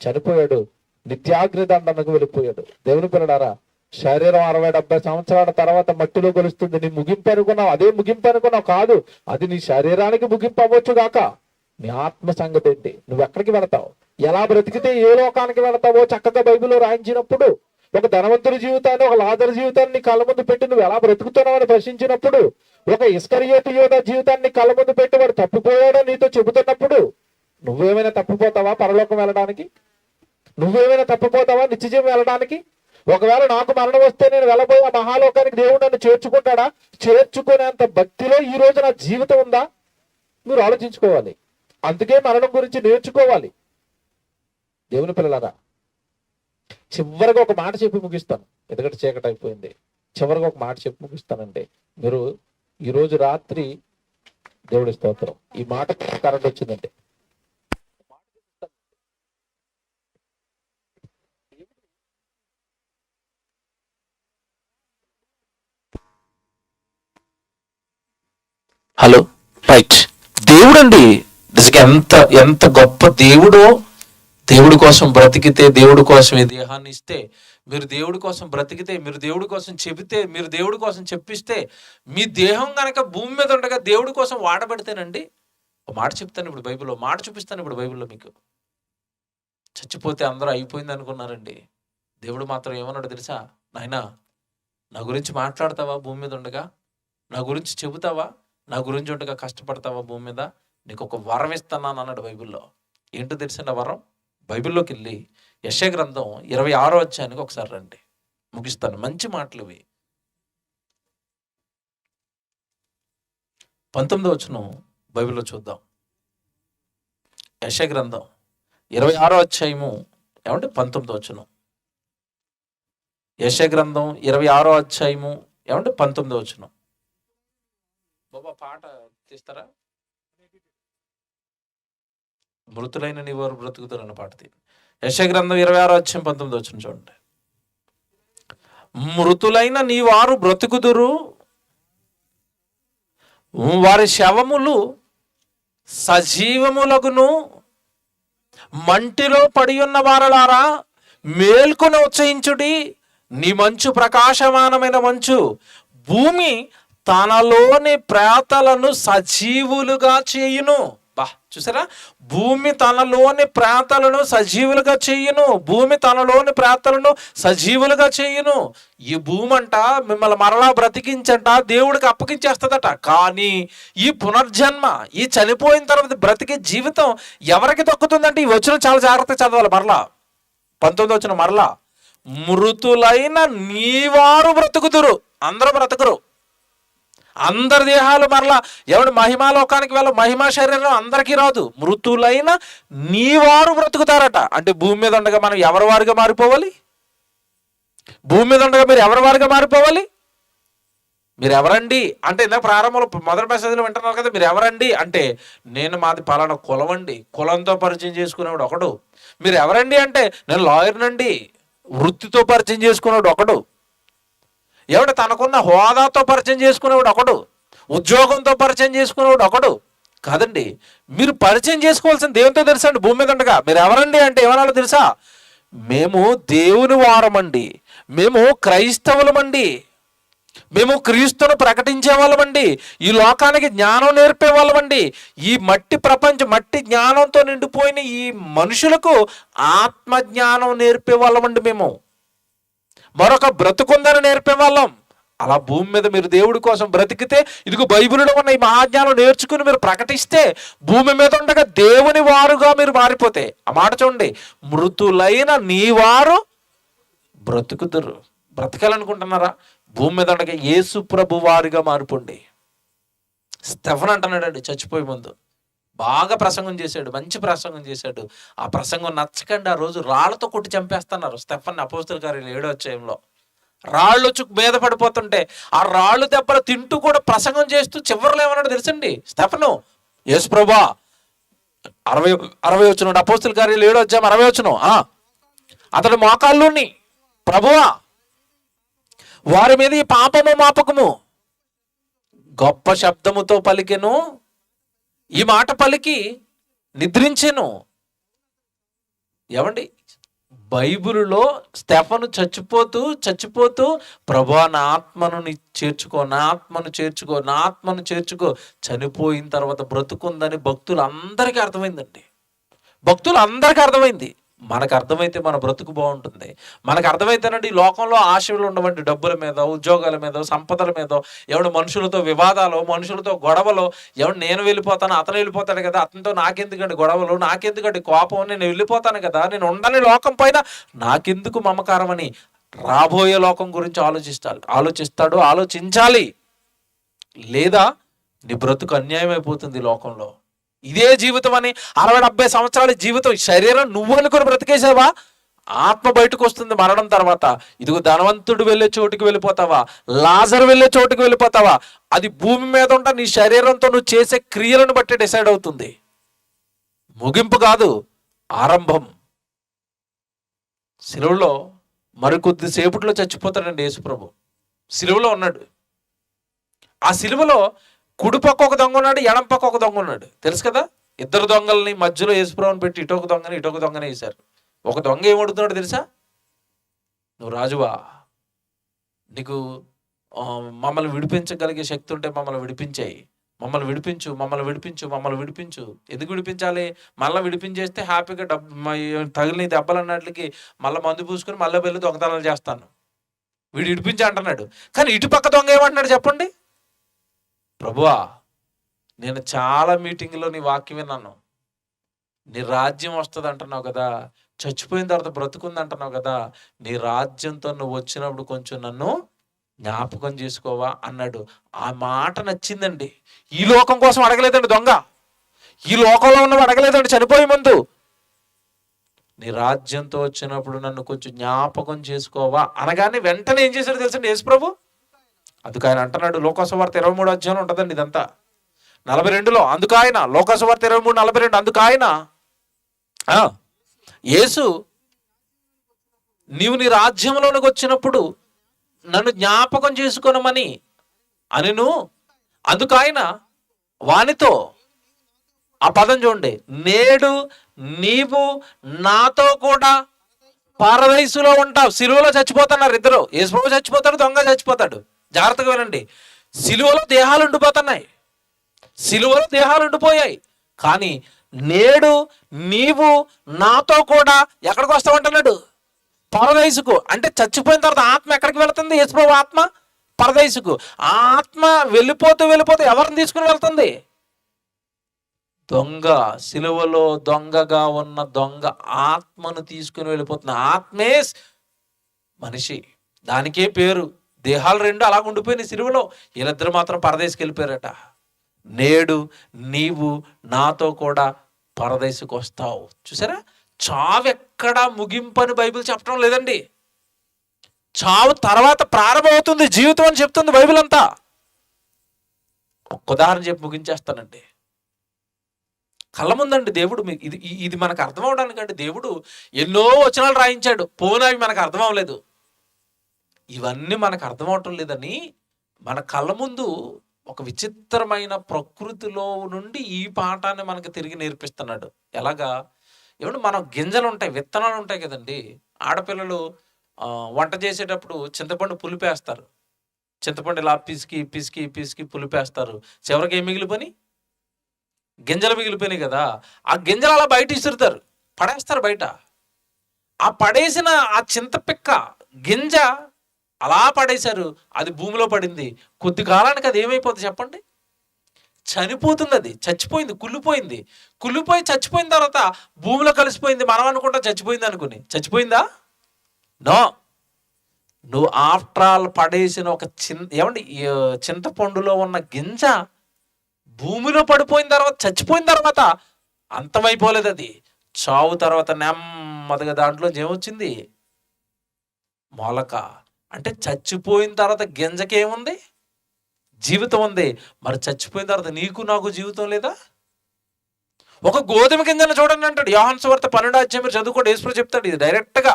చనిపోయాడు, నిత్యాగ్ని దండనకు వెళ్ళిపోయాడు. దేవుని పిల్లడారా, శరీరం 60-70 సంవత్సరాల తర్వాత మట్టిలో కలుస్తుంది. నీ ముగింపు అనుకున్నావు, అదే ముగింపు అనుకున్నావు. కాదు, అది నీ శరీరానికి ముగింపు అవ్వచ్చు గాక, నీ ఆత్మ సంగతి ఏంటి? నువ్వు ఎక్కడికి వెళతావు? ఎలా బ్రతికితే ఏ లోకానికి వెళతావో చక్కగా బైబిల్లో రాయించినప్పుడు, ఒక ధనవంతుడి జీవితాన్ని, ఒక లాజరు జీవితాన్ని నీ కళ్ళ ముందు పెట్టి నువ్వు ఎలా బ్రతుకుతున్నావు అని ప్రశ్నించినప్పుడు, ఒక ఇస్కరియోతు యోధ జీవితాన్ని నీ కళ్ళ ముందు పెట్టి వాడు తప్పిపోయాడో నీతో చెబుతున్నప్పుడు, నువ్వేమైనా తప్పిపోతావా పరలోకం వెళ్ళడానికి? నువ్వేమైనా తప్పిపోతావా నిత్యజీవం వెళ్ళడానికి? ఒకవేళ నాకు మరణం వస్తే నేను వెళ్ళబోయే ఆ మహాలోకానికి దేవుడు నన్ను చేర్చుకుంటాడా? చేర్చుకునేంత భక్తిలో ఈ రోజు నా జీవితం ఉందా? మీరు ఆలోచించుకోవాలి. అందుకే మరణం గురించి నేర్చుకోవాలి. దేవుని పిల్లలారా, చివరిగా ఒక మాట చెప్పి ముగిస్తాను, ఎందుకంటే చీకటి అయిపోయింది. చివరిగా ఒక మాట చెప్పి ముగిస్తానండి. మీరు ఈరోజు రాత్రి, దేవుడి స్తోత్రం, ఈ మాట కరెంట్ వచ్చిందంటే, హలో, రైట్. దేవుడు అండి నిజంగా ఎంత ఎంత గొప్ప దేవుడో. దేవుడి కోసం బ్రతికితే, దేవుడి కోసం ఈ దేహాన్ని ఇస్తే, మీరు దేవుడి కోసం బ్రతికితే, మీరు దేవుడి కోసం చెబితే, మీరు దేవుడి కోసం చెప్పిస్తే, మీ దేహం కనుక భూమి మీద ఉండగా దేవుడి కోసం వాడబడితేనండి, ఒక మాట చెప్తాను ఇప్పుడు బైబిల్లో, మాట చూపిస్తాను ఇప్పుడు బైబిల్లో మీకు. చచ్చిపోతే అందరూ అయిపోయింది అనుకున్నారండి. దేవుడు మాత్రం ఏమన్నాడు తెలుసా? నాయనా, నా గురించి మాట్లాడతావా భూమి మీద ఉండగా? నా గురించి చెబుతావా? నా గురించి ఉండగా కష్టపడతావా భూమి మీద? నీకు ఒక వరం ఇస్తున్నాను అన్నాడు బైబిల్లో. ఏంటో తెలిసిన వరం? బైబిల్లోకి వెళ్ళి యెషయా గ్రంథం 26వ అధ్యాయానికి ఒకసారి రండి, ముగిస్తాను. మంచి మాటలు ఇవి. 19వ వచనం బైబిల్లో చూద్దాం. యెషయా గ్రంథం 26వ అధ్యాయము, ఏమంటే 19వ వచనం. యెషయా గ్రంథం 26వ అధ్యాయము, ఏమంటే 19వ వచనం. బాబా పాట తీస్తారా? మృతులైన నీ వారు బ్రతుకుతారు అన్న పాట. యెషయా గ్రంథం 26వ అధ్యాయం 19వ వచనం చూడండి. మృతులైన నీ వారు బ్రతుకుదురు, వారి శవములు సజీవములగును. మంటిలో పడి ఉన్న వారలారా మేల్కొని ఉచ్చయించుడి. నీ మంచు ప్రకాశమానమైన మంచు, భూమి తనలోని ప్రేతలను సజీవులుగా చేయును. బా, చూసారా? భూమి తనలోని ప్రేతలను సజీవులుగా చేయును. భూమి తనలోని ప్రేతలను సజీవులుగా చేయును. ఈ భూమి అంట మిమ్మల్ని మరలా బ్రతికించంట దేవుడికి అప్పగించేస్తుందట. కానీ ఈ పునర్జన్మ, ఈ చనిపోయిన తర్వాత బ్రతికే జీవితం ఎవరికి దక్కుతుందంటే, ఈ వచనం చాలా జాగ్రత్తగా చదవాలి. మరలా 19వ వచనం, మరలా మృతులైన నీవారు బ్రతుకుదురు. అందరూ బ్రతుకురు. అందరి దేహాలు మరలా ఎవడు మహిమాలోకానికి వెళ్ళ, మహిమా శరీరం అందరికీ రాదు. మృతులైన నీవారు బ్రతుకుతారట. అంటే భూమి మీద ఉండగా మనం ఎవరి వారిగా మారిపోవాలి? భూమి మీద ఉండగా మీరు ఎవరి వారిగా మారిపోవాలి? మీరు ఎవరండి అంటే, ఇందాక ప్రారంభంలో మొదటి మెసేజ్లో వింటున్నారు కదా, మీరు ఎవరండి అంటే, నేను మాది పలానా కులం అండి. కులంతో పరిచయం చేసుకునేవాడు ఒకడు. మీరు ఎవరండి అంటే, నేను లాయర్నండి. వృత్తితో పరిచయం చేసుకునేవాడు ఒకడు. ఎవడు తనకున్న హోదాతో పరిచయం చేసుకునేవాడు ఒకడు. ఉద్యోగంతో పరిచయం చేసుకునేవాడు ఒకడు. కాదండి, మీరు పరిచయం చేసుకోవాల్సిన దేవునితో తెలుసా అండి. భూమి మీద ఉండగా మీరు ఎవరండి అంటే ఏమన్నా తెలుసా? మేము దేవుని వారమండి, మేము క్రైస్తవులమండి, మేము క్రీస్తును ప్రకటించే వాళ్ళమండి, ఈ లోకానికి జ్ఞానం నేర్పే వాళ్ళమండి. ఈ మట్టి ప్రపంచం, మట్టి జ్ఞానంతో నిండిపోయిన ఈ మనుషులకు ఆత్మ జ్ఞానం నేర్పే వాళ్ళమండి. మేము మరొక బ్రతుకుందని నేర్పే వాళ్ళం. అలా భూమి మీద మీరు దేవుడి కోసం బ్రతికితే, ఇదిగో బైబిల్లో ఉన్న ఈ మహాజ్ఞానం నేర్చుకుని మీరు ప్రకటిస్తే, భూమి మీద ఉండగా దేవుని వారుగా మీరు మారిపోతే, ఆ మాట చూడండి, మృతులైన నీ వారు బ్రతుకుదురు. బ్రతకాలనుకుంటున్నారా? భూమి మీద ఉండగా యేసు ప్రభు వారిగా మారిపోండి. స్టెఫన్ అంటున్నాడండి చచ్చిపోయే ముందు, బాగా ప్రసంగం చేశాడు, మంచి ప్రసంగం చేశాడు. ఆ ప్రసంగం నచ్చకండి ఆ రోజు రాళ్లతో కొట్టి చంపేస్తున్నారు స్టెఫన్. అపోస్తల కార్యాలు 7వ అధ్యాయంలో రాళ్ళు వచ్చి మీద పడిపోతుంటే, ఆ రాళ్ళు దెబ్బలు తింటూ కూడా ప్రసంగం చేస్తూ చివరిలో ఏమన్నాడు తెలుసండి స్టెఫను? యేసు ప్రభువా, 60 వచనం, అపోస్తల కార్యాలు 7వ అధ్యాయం 60 వచనం, అతడు మోకాళ్ళుని, ప్రభువా వారి మీద ఈ పాపము మాపకము, గొప్ప శబ్దముతో పలికెను. ఈ మాట పలికి నిద్రించెను. ఏమండి, బైబిలులో స్టెఫను చచ్చిపోతూ ప్రభువా నా ఆత్మను చేర్చుకో, నా ఆత్మను చేర్చుకో, నా ఆత్మను చేర్చుకో, చనిపోయిన తర్వాత బ్రతుకుందని భక్తులందరికీ అర్థమైందండి. భక్తులందరికీ అర్థమైంది. మనకు అర్థమైతే మన బ్రతుకు బాగుంటుంది. మనకు అర్థమైతేనండి ఈ లోకంలో ఆశలు ఉండవండి, డబ్బుల మీద, ఉద్యోగాల మీద, సంపదల మీద, ఎవడు మనుషులతో వివాదాలు, మనుషులతో గొడవలు, ఎవడు నేను వెళ్ళిపోతాను అతను వెళ్ళిపోతాడు కదా, అతనితో నాకెందుకండి గొడవలు, నాకెందుకండి కోపం, నేను వెళ్ళిపోతాను కదా, నేను ఉండని లోకం పైన నాకెందుకు మమకారం అని రాబోయే లోకం గురించి ఆలోచించాలి. లేదా నీ బ్రతుకు అన్యాయం అయిపోతుంది ఈ లోకంలో. ఇదే జీవితం అని 60-70 సంవత్సరాల జీవితం, శరీరం నువ్వు అనుకుని బ్రతికేసావా, ఆత్మ బయటకు వస్తుంది మరణం తర్వాత. ఇదిగో ధనవంతుడు వెళ్ళే చోటుకి వెళ్ళిపోతావా, లాజరు వెళ్ళే చోటుకి వెళ్ళిపోతావా, అది భూమి మీద ఉంటా నీ శరీరంతో నువ్వు చేసే క్రియలను బట్టి డిసైడ్ అవుతుంది. ముగింపు కాదు, ఆరంభం. సిలువలో మరికొద్ది సేపట్లో చచ్చిపోతాడండి యేసుప్రభు. సిలువలో ఉన్నాడు. ఆ సిలువలో కుడి పక్క ఒక దొంగ ఉన్నాడు, ఎడం పక్క ఒక దొంగ ఉన్నాడు. తెలుసు కదా, ఇద్దరు దొంగల్ని మధ్యలో యేసుప్రభుని పెట్టి ఇటొక దొంగని వేశారు. ఒక దొంగ ఏమడుతున్నాడు తెలుసా, నువ్వు రాజువా, నీకు మమ్మల్ని విడిపించగలిగే శక్తి ఉంటే మమ్మల్ని విడిపించాయి, మమ్మల్ని విడిపించు. ఎందుకు విడిపించాలి, మళ్ళీ విడిపించేస్తే హ్యాపీగా తగిలిన దెబ్బలు అన్నట్లకి మళ్ళీ మందు పూసుకొని మళ్ళీ వెళ్ళి దొంగతనాలు చేస్తాను, వీడు విడిపించి అంటున్నాడు. కానీ ఇటుపక్క దొంగ ఏమంటున్నాడు చెప్పండి, ప్రభువా నేను చాలా మీటింగ్లో నీ వాక్యం విన్నాను, నీ రాజ్యం వస్తుంది అంటున్నావు కదా, చచ్చిపోయిన తర్వాత బ్రతుకుంది అంటున్నావు కదా, నీ రాజ్యంతో నువ్వు వచ్చినప్పుడు కొంచెం నన్ను జ్ఞాపకం చేసుకోవా అన్నాడు. ఆ మాట నచ్చిందండి. ఈ లోకం కోసం అడగలేదండి దొంగ, ఈ లోకంలో ఉన్నవి అడగలేదండి. చనిపోయే ముందు నీ రాజ్యంతో వచ్చినప్పుడు నన్ను కొంచెం జ్ఞాపకం చేసుకోవా అనగానే వెంటనే ఏం చేశాడు తెలుసండి యేసుప్రభు, అందుకు ఆయన అంటున్నాడు, లోకాసువార్త 23 అధ్యాయం ఉంటుందండి ఇదంతా, 42లో. అందుకు ఆయన, లోకాసువార్త 23:42, అందుకు ఆయన, యేసు నీవు నీ రాజ్యంలోనికి వచ్చినప్పుడు నన్ను జ్ఞాపకం చేసుకొనమని అనెను. అందుకు ఆయన వానితో, ఆ పదం చూడండి, నేడు నీవు నాతో కూడా పరదైసులో ఉంటావు. సిలువలో చచ్చిపోతున్నారు ఇద్దరు, యేసుప్రభు చచ్చిపోతాడు, దొంగ చచ్చిపోతాడు. జాగ్రత్తగా వినండి, సిలువలో దేహాలు ఉండిపోయాయి. కానీ నేడు నీవు నాతో కూడా ఎక్కడికి వస్తావంటున్నాడు, పరదైసుకు. అంటే చచ్చిపోయిన తర్వాత ఆత్మ ఎక్కడికి వెళుతుంది, యేసుప్రభు ఆత్మ పరదైసుకు. ఆ ఆత్మ వెళ్ళిపోతూ ఎవరిని తీసుకుని వెళ్తుంది, దొంగ, సిలువలో దొంగగా ఉన్న దొంగ ఆత్మను తీసుకుని వెళ్ళిపోతుంది. ఆత్మే మనిషి, దానికే పేరు. దేహాలు రెండు అలాగ ఉండిపోయినాయి సిలువలో, వీళ్ళిద్దరు మాత్రం పరదేశకి వెళ్ళిపోయారట. నేడు నీవు నాతో కూడా పరదేశకు వస్తావు. చూసారా, చావు ఎక్కడా ముగింపని బైబిల్ చెప్పడం లేదండి. చావు తర్వాత ప్రారంభమవుతుంది జీవితం అని చెప్తుంది బైబిల్ అంతా. ఒక్క ఉదాహరణ చెప్పి ముగించేస్తానండి. కళ్ళ ముందండి దేవుడు, ఇది మనకు అర్థం అవడానికంటే దేవుడు ఎన్నో వచనాలు రాయించాడు, పోనావి మనకు అర్థం అవ్వలేదు. ఇవన్నీ మనకు అర్థం అవటం లేదని మన కళ్ళ ముందు ఒక విచిత్రమైన ప్రకృతిలో నుండి ఈ పాఠాన్ని మనకు తిరిగి నేర్పిస్తున్నాడు. ఎలాగా, ఏమంటే మనం గింజలు ఉంటాయి, విత్తనాలు ఉంటాయి కదండి. ఆడపిల్లలు వంట చేసేటప్పుడు చింతపండు పులిపేస్తారు, చింతపండు ఇలా పిసికి పులిపేస్తారు. చివరికి ఏం మిగిలిపోయి, గింజలు మిగిలిపోయినాయి కదా. ఆ గింజలు అలా బయట ఇసురుతారు, పడేస్తారు బయట. ఆ పడేసిన ఆ చింతపిక్క గింజ అలా పడేశారు, అది భూమిలో పడింది. కొద్ది కాలానికి అది ఏమైపోతుంది చెప్పండి, చనిపోతుంది. అది చచ్చిపోయింది, కుళ్ళిపోయి చచ్చిపోయిన తర్వాత భూమిలో కలిసిపోయింది. మనం అనుకుంటా చచ్చిపోయింది అనుకుని, చచ్చిపోయిందా? నో. నువ్వు ఆఫ్టర్ ఆల్ పడేసిన ఒక చింతపండులో ఉన్న గింజ భూమిలో పడిపోయిన తర్వాత, చచ్చిపోయిన తర్వాత అంతమైపోలేదు. అది చావు తర్వాత నెమ్మదిగా దాంట్లో ఏమొచ్చింది, మొలక. అంటే చచ్చిపోయిన తర్వాత గింజకేముంది, జీవితం ఉంది. మరి చచ్చిపోయిన తర్వాత నీకు నాకు జీవితం లేదా? ఒక గోధుమ గింజను చూడండి అంటాడు యోహాను సువార్త 12వ అధ్యాయం, మీరు చదువుకోండి. యేసు చెప్తాడు ఇది డైరెక్ట్గా.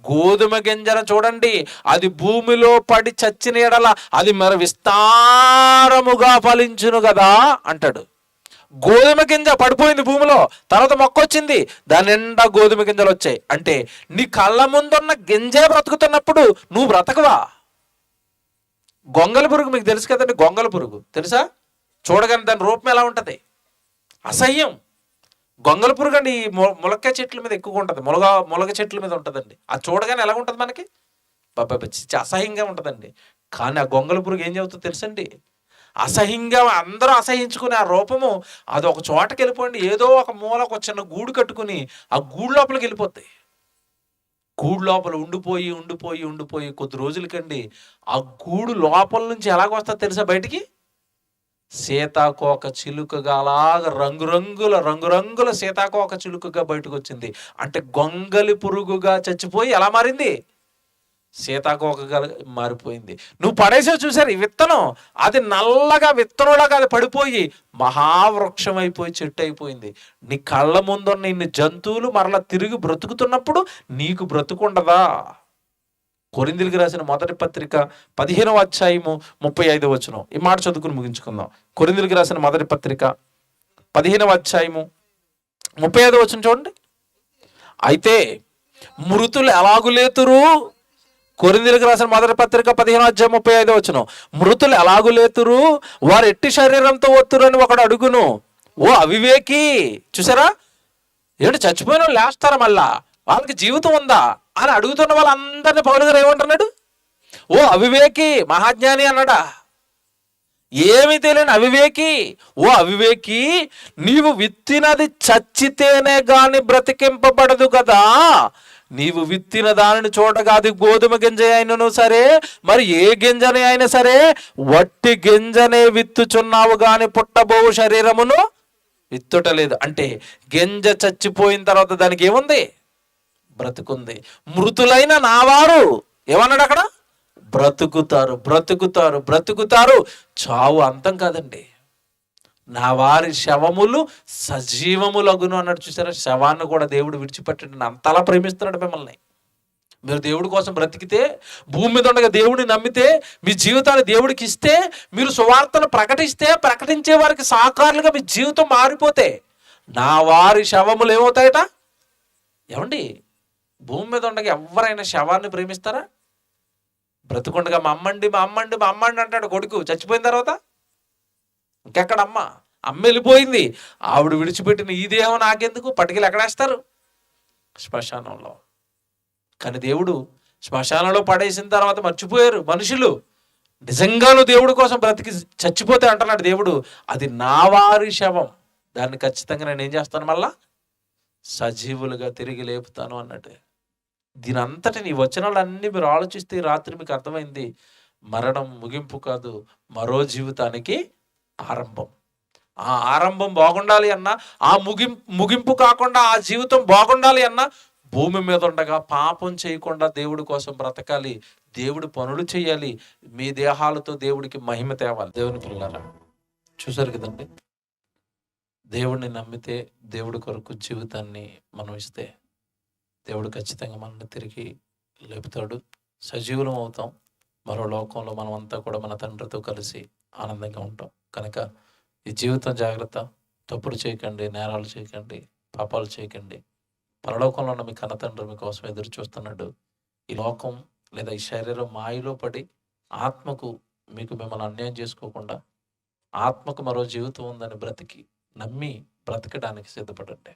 గోధుమ గింజను చూడండి, అది భూమిలో పడి చచ్చిన ఎడల అది మరి విస్తారముగా ఫలించును కదా అంటాడు. గోధుమ గింజ పడిపోయింది భూమిలో, తర్వాత మొక్క వచ్చింది, దాని నిండా గోధుమ గింజలు వచ్చాయి. అంటే నీ కళ్ళ ముందున్న గింజే బ్రతుకుతున్నప్పుడు నువ్వు బ్రతకవా? గొంగళి పురుగు మీకు తెలుసు కదండి, గొంగళి పురుగు తెలుసా? చూడగానే దాని రూపం ఎలా ఉంటుంది? అసహ్యం. గొంగళి పురుగు అండి ఈ ములక్కాయ చెట్ల మీద ఎక్కువగా ఉంటుంది, ములగ చెట్ల మీద ఉంటుందండి. అది చూడగానే ఎలా ఉంటుంది మనకి? అసహ్యంగా ఉంటుందండి. కానీ ఆ గొంగళి పురుగు ఏం చెబుతుందో తెలుసండి? అసహ్యంగా అందరూ అసహించుకుని ఆ రూపము అది ఒక చోటకి వెళ్ళిపోండి, ఏదో ఒక మూల ఒక చిన్న గూడు కట్టుకుని ఆ గూడు లోపలికి వెళ్ళిపోతాయి. గూడు లోపల ఉండిపోయి ఉండిపోయి ఉండిపోయి కొద్ది రోజులకండి ఆ గూడు లోపల నుంచి ఎలాగొస్తుందో తెలుసా బయటికి? సీతాకోక చిలుకగా అలాగ రంగురంగుల సీతాకోక చిలుకగా బయటకు వచ్చింది. అంటే గొంగలి పురుగుగా చచ్చిపోయి ఎలా మారింది? సీతాకోకగా మారిపోయింది. నువ్వు పడేసే చూసారు ఈ విత్తనం, అది నల్లగా విత్తనంలాగా అది పడిపోయి మహావృక్షం అయిపోయి చెట్టు అయిపోయింది. నీ కళ్ళ ముందున్న ఇన్ని జంతువులు మరలా తిరిగి బ్రతుకుతున్నప్పుడు నీకు బ్రతుకుండదా? కొరింథీయులకు రాసిన మొదటి పత్రిక 15వ అధ్యాయము 35వ వచనం. ఈ మాట చదువుకుని ముగించుకుందాం. కొరింథీయులకు రాసిన మొదటి పత్రిక 15వ అధ్యాయము 35వ వచనం చూడండి. అయితే మృతులు ఎలాగు లేతురు? కొరింథీయులకు రాసిన మొదటి పత్రిక 15వ అధ్యాయం 35వ వచనం. మృతులు ఎలాగు లేతురు? వారు ఎట్టి శరీరంతో వత్తురు అని ఒకడు అడుగును. ఓ అవివేకి! చూసారా, ఏంటి చచ్చిపోయిన వాళ్ళు లేస్తారా? మళ్ళా వాళ్ళకి జీవితం ఉందా అని అడుగుతున్న వాళ్ళందరినీ పౌలు గారు ఏమంటున్నాడు? ఓ అవివేకి, మహాజ్ఞాని అన్నాడా? ఏమి తెలియని అవివేకి, ఓ అవివేకి, నీవు విత్తినది చచ్చితేనే గాని బ్రతికింపబడదు కదా. నీవు విత్తిన దానిని చూడగా అది గోధుమ గింజ అయినను సరే, మరి ఏ గింజని అయినా సరే, వట్టి గింజనే విత్తుచున్నావు గాని పుట్టబోవు శరీరమును విత్తుటలేదు. అంటే గింజ చచ్చిపోయిన తర్వాత దానికి ఏముంది? బ్రతుకుంది. మృతులైన నావారు ఏమన్నాడు అక్కడ? బ్రతుకుతారు, బ్రతుకుతారు, బ్రతుకుతారు. చావు అంతం కాదండి. నా వారి శవములు సజీవములగును అన్నాడు. చూసారా, శవాన్ని కూడా దేవుడు విడిచిపెట్టండి, అంతలా ప్రేమిస్తున్నాడు మిమ్మల్ని. మీరు దేవుడి కోసం బ్రతికితే, భూమి మీద ఉండగా దేవుడిని నమ్మితే, మీ జీవితాన్ని దేవుడికి ఇస్తే, మీరు సువార్తను ప్రకటిస్తే, ప్రకటించే వారికి సహకారులుగా మీ జీవితం మారిపోతే నా వారి శవములు ఏమవుతాయట? ఏమండి, భూమి మీద ఉండగా ఎవరైనా శవాన్ని ప్రేమిస్తారా? బ్రతుకుండగా మా అమ్మండి మా అమ్మండి మా అమ్మండి అంటాడు కొడుకు, చచ్చిపోయిన తర్వాత ఇంకెక్కడ అమ్మ వెళ్ళిపోయింది, ఆవిడ విడిచిపెట్టిన ఈ దేహం నాకెందుకు, పట్టుకెళ్ళి ఎక్కడేస్తారు? శ్మశానంలో. కానీ దేవుడు శ్మశానంలో పడేసిన తర్వాత మర్చిపోయారు మనుషులు. నిజంగాను దేవుడి కోసం బ్రతికి చచ్చిపోతే అంటున్నాడు దేవుడు, అది నా వారి శవం, దాన్ని ఖచ్చితంగా నేను ఏం చేస్తాను? మళ్ళా సజీవులుగా తిరిగి లేపుతాను అన్నట్టు. దీని అంతటి నీ వచనాలన్నీ మీరు ఆలోచిస్తే రాత్రి మీకు అర్థమైంది, మరణం ముగింపు కాదు, మరో జీవితానికి ఆరంభం. ఆ ఆరంభం బాగుండాలి అన్నా, ఆ ముగింపు కాకుండా ఆ జీవితం బాగుండాలి అన్నా, భూమి మీద ఉండగా పాపం చేయకుండా దేవుడి కోసం బ్రతకాలి, దేవుడి పనులు చేయాలి, మీ దేహాలతో దేవుడికి మహిమ తేవాలి. దేవుని పిల్లలారా, చూసారు కదండి, దేవుడిని నమ్మితే, దేవుడి కొరకు జీవితాన్ని మనం ఇస్తే, దేవుడు ఖచ్చితంగా మనల్ని తిరిగి లేపుతాడు, సజీవులం అవుతాం. మరో లోకంలో మనం అంతా కూడా మన తండ్రితో కలిసి ఆనందంగా ఉంటాం. కనుక ఈ జీవితం జాగ్రత్త, తప్పులు చేయకండి, నేరాలు చేయకండి, పాపాలు చేయకండి. పరలోకంలో ఉన్న మీ కన్న తండ్రి మీకోసం ఎదురు చూస్తున్నాడు. ఈ లోకం లేదా ఈ శరీరం మాయలో పడి ఆత్మకు మిమ్మల్ని అన్యాయం చేసుకోకుండా, ఆత్మకు మరో జీవితం ఉందని నమ్మి బ్రతకడానికి సిద్ధపడండి.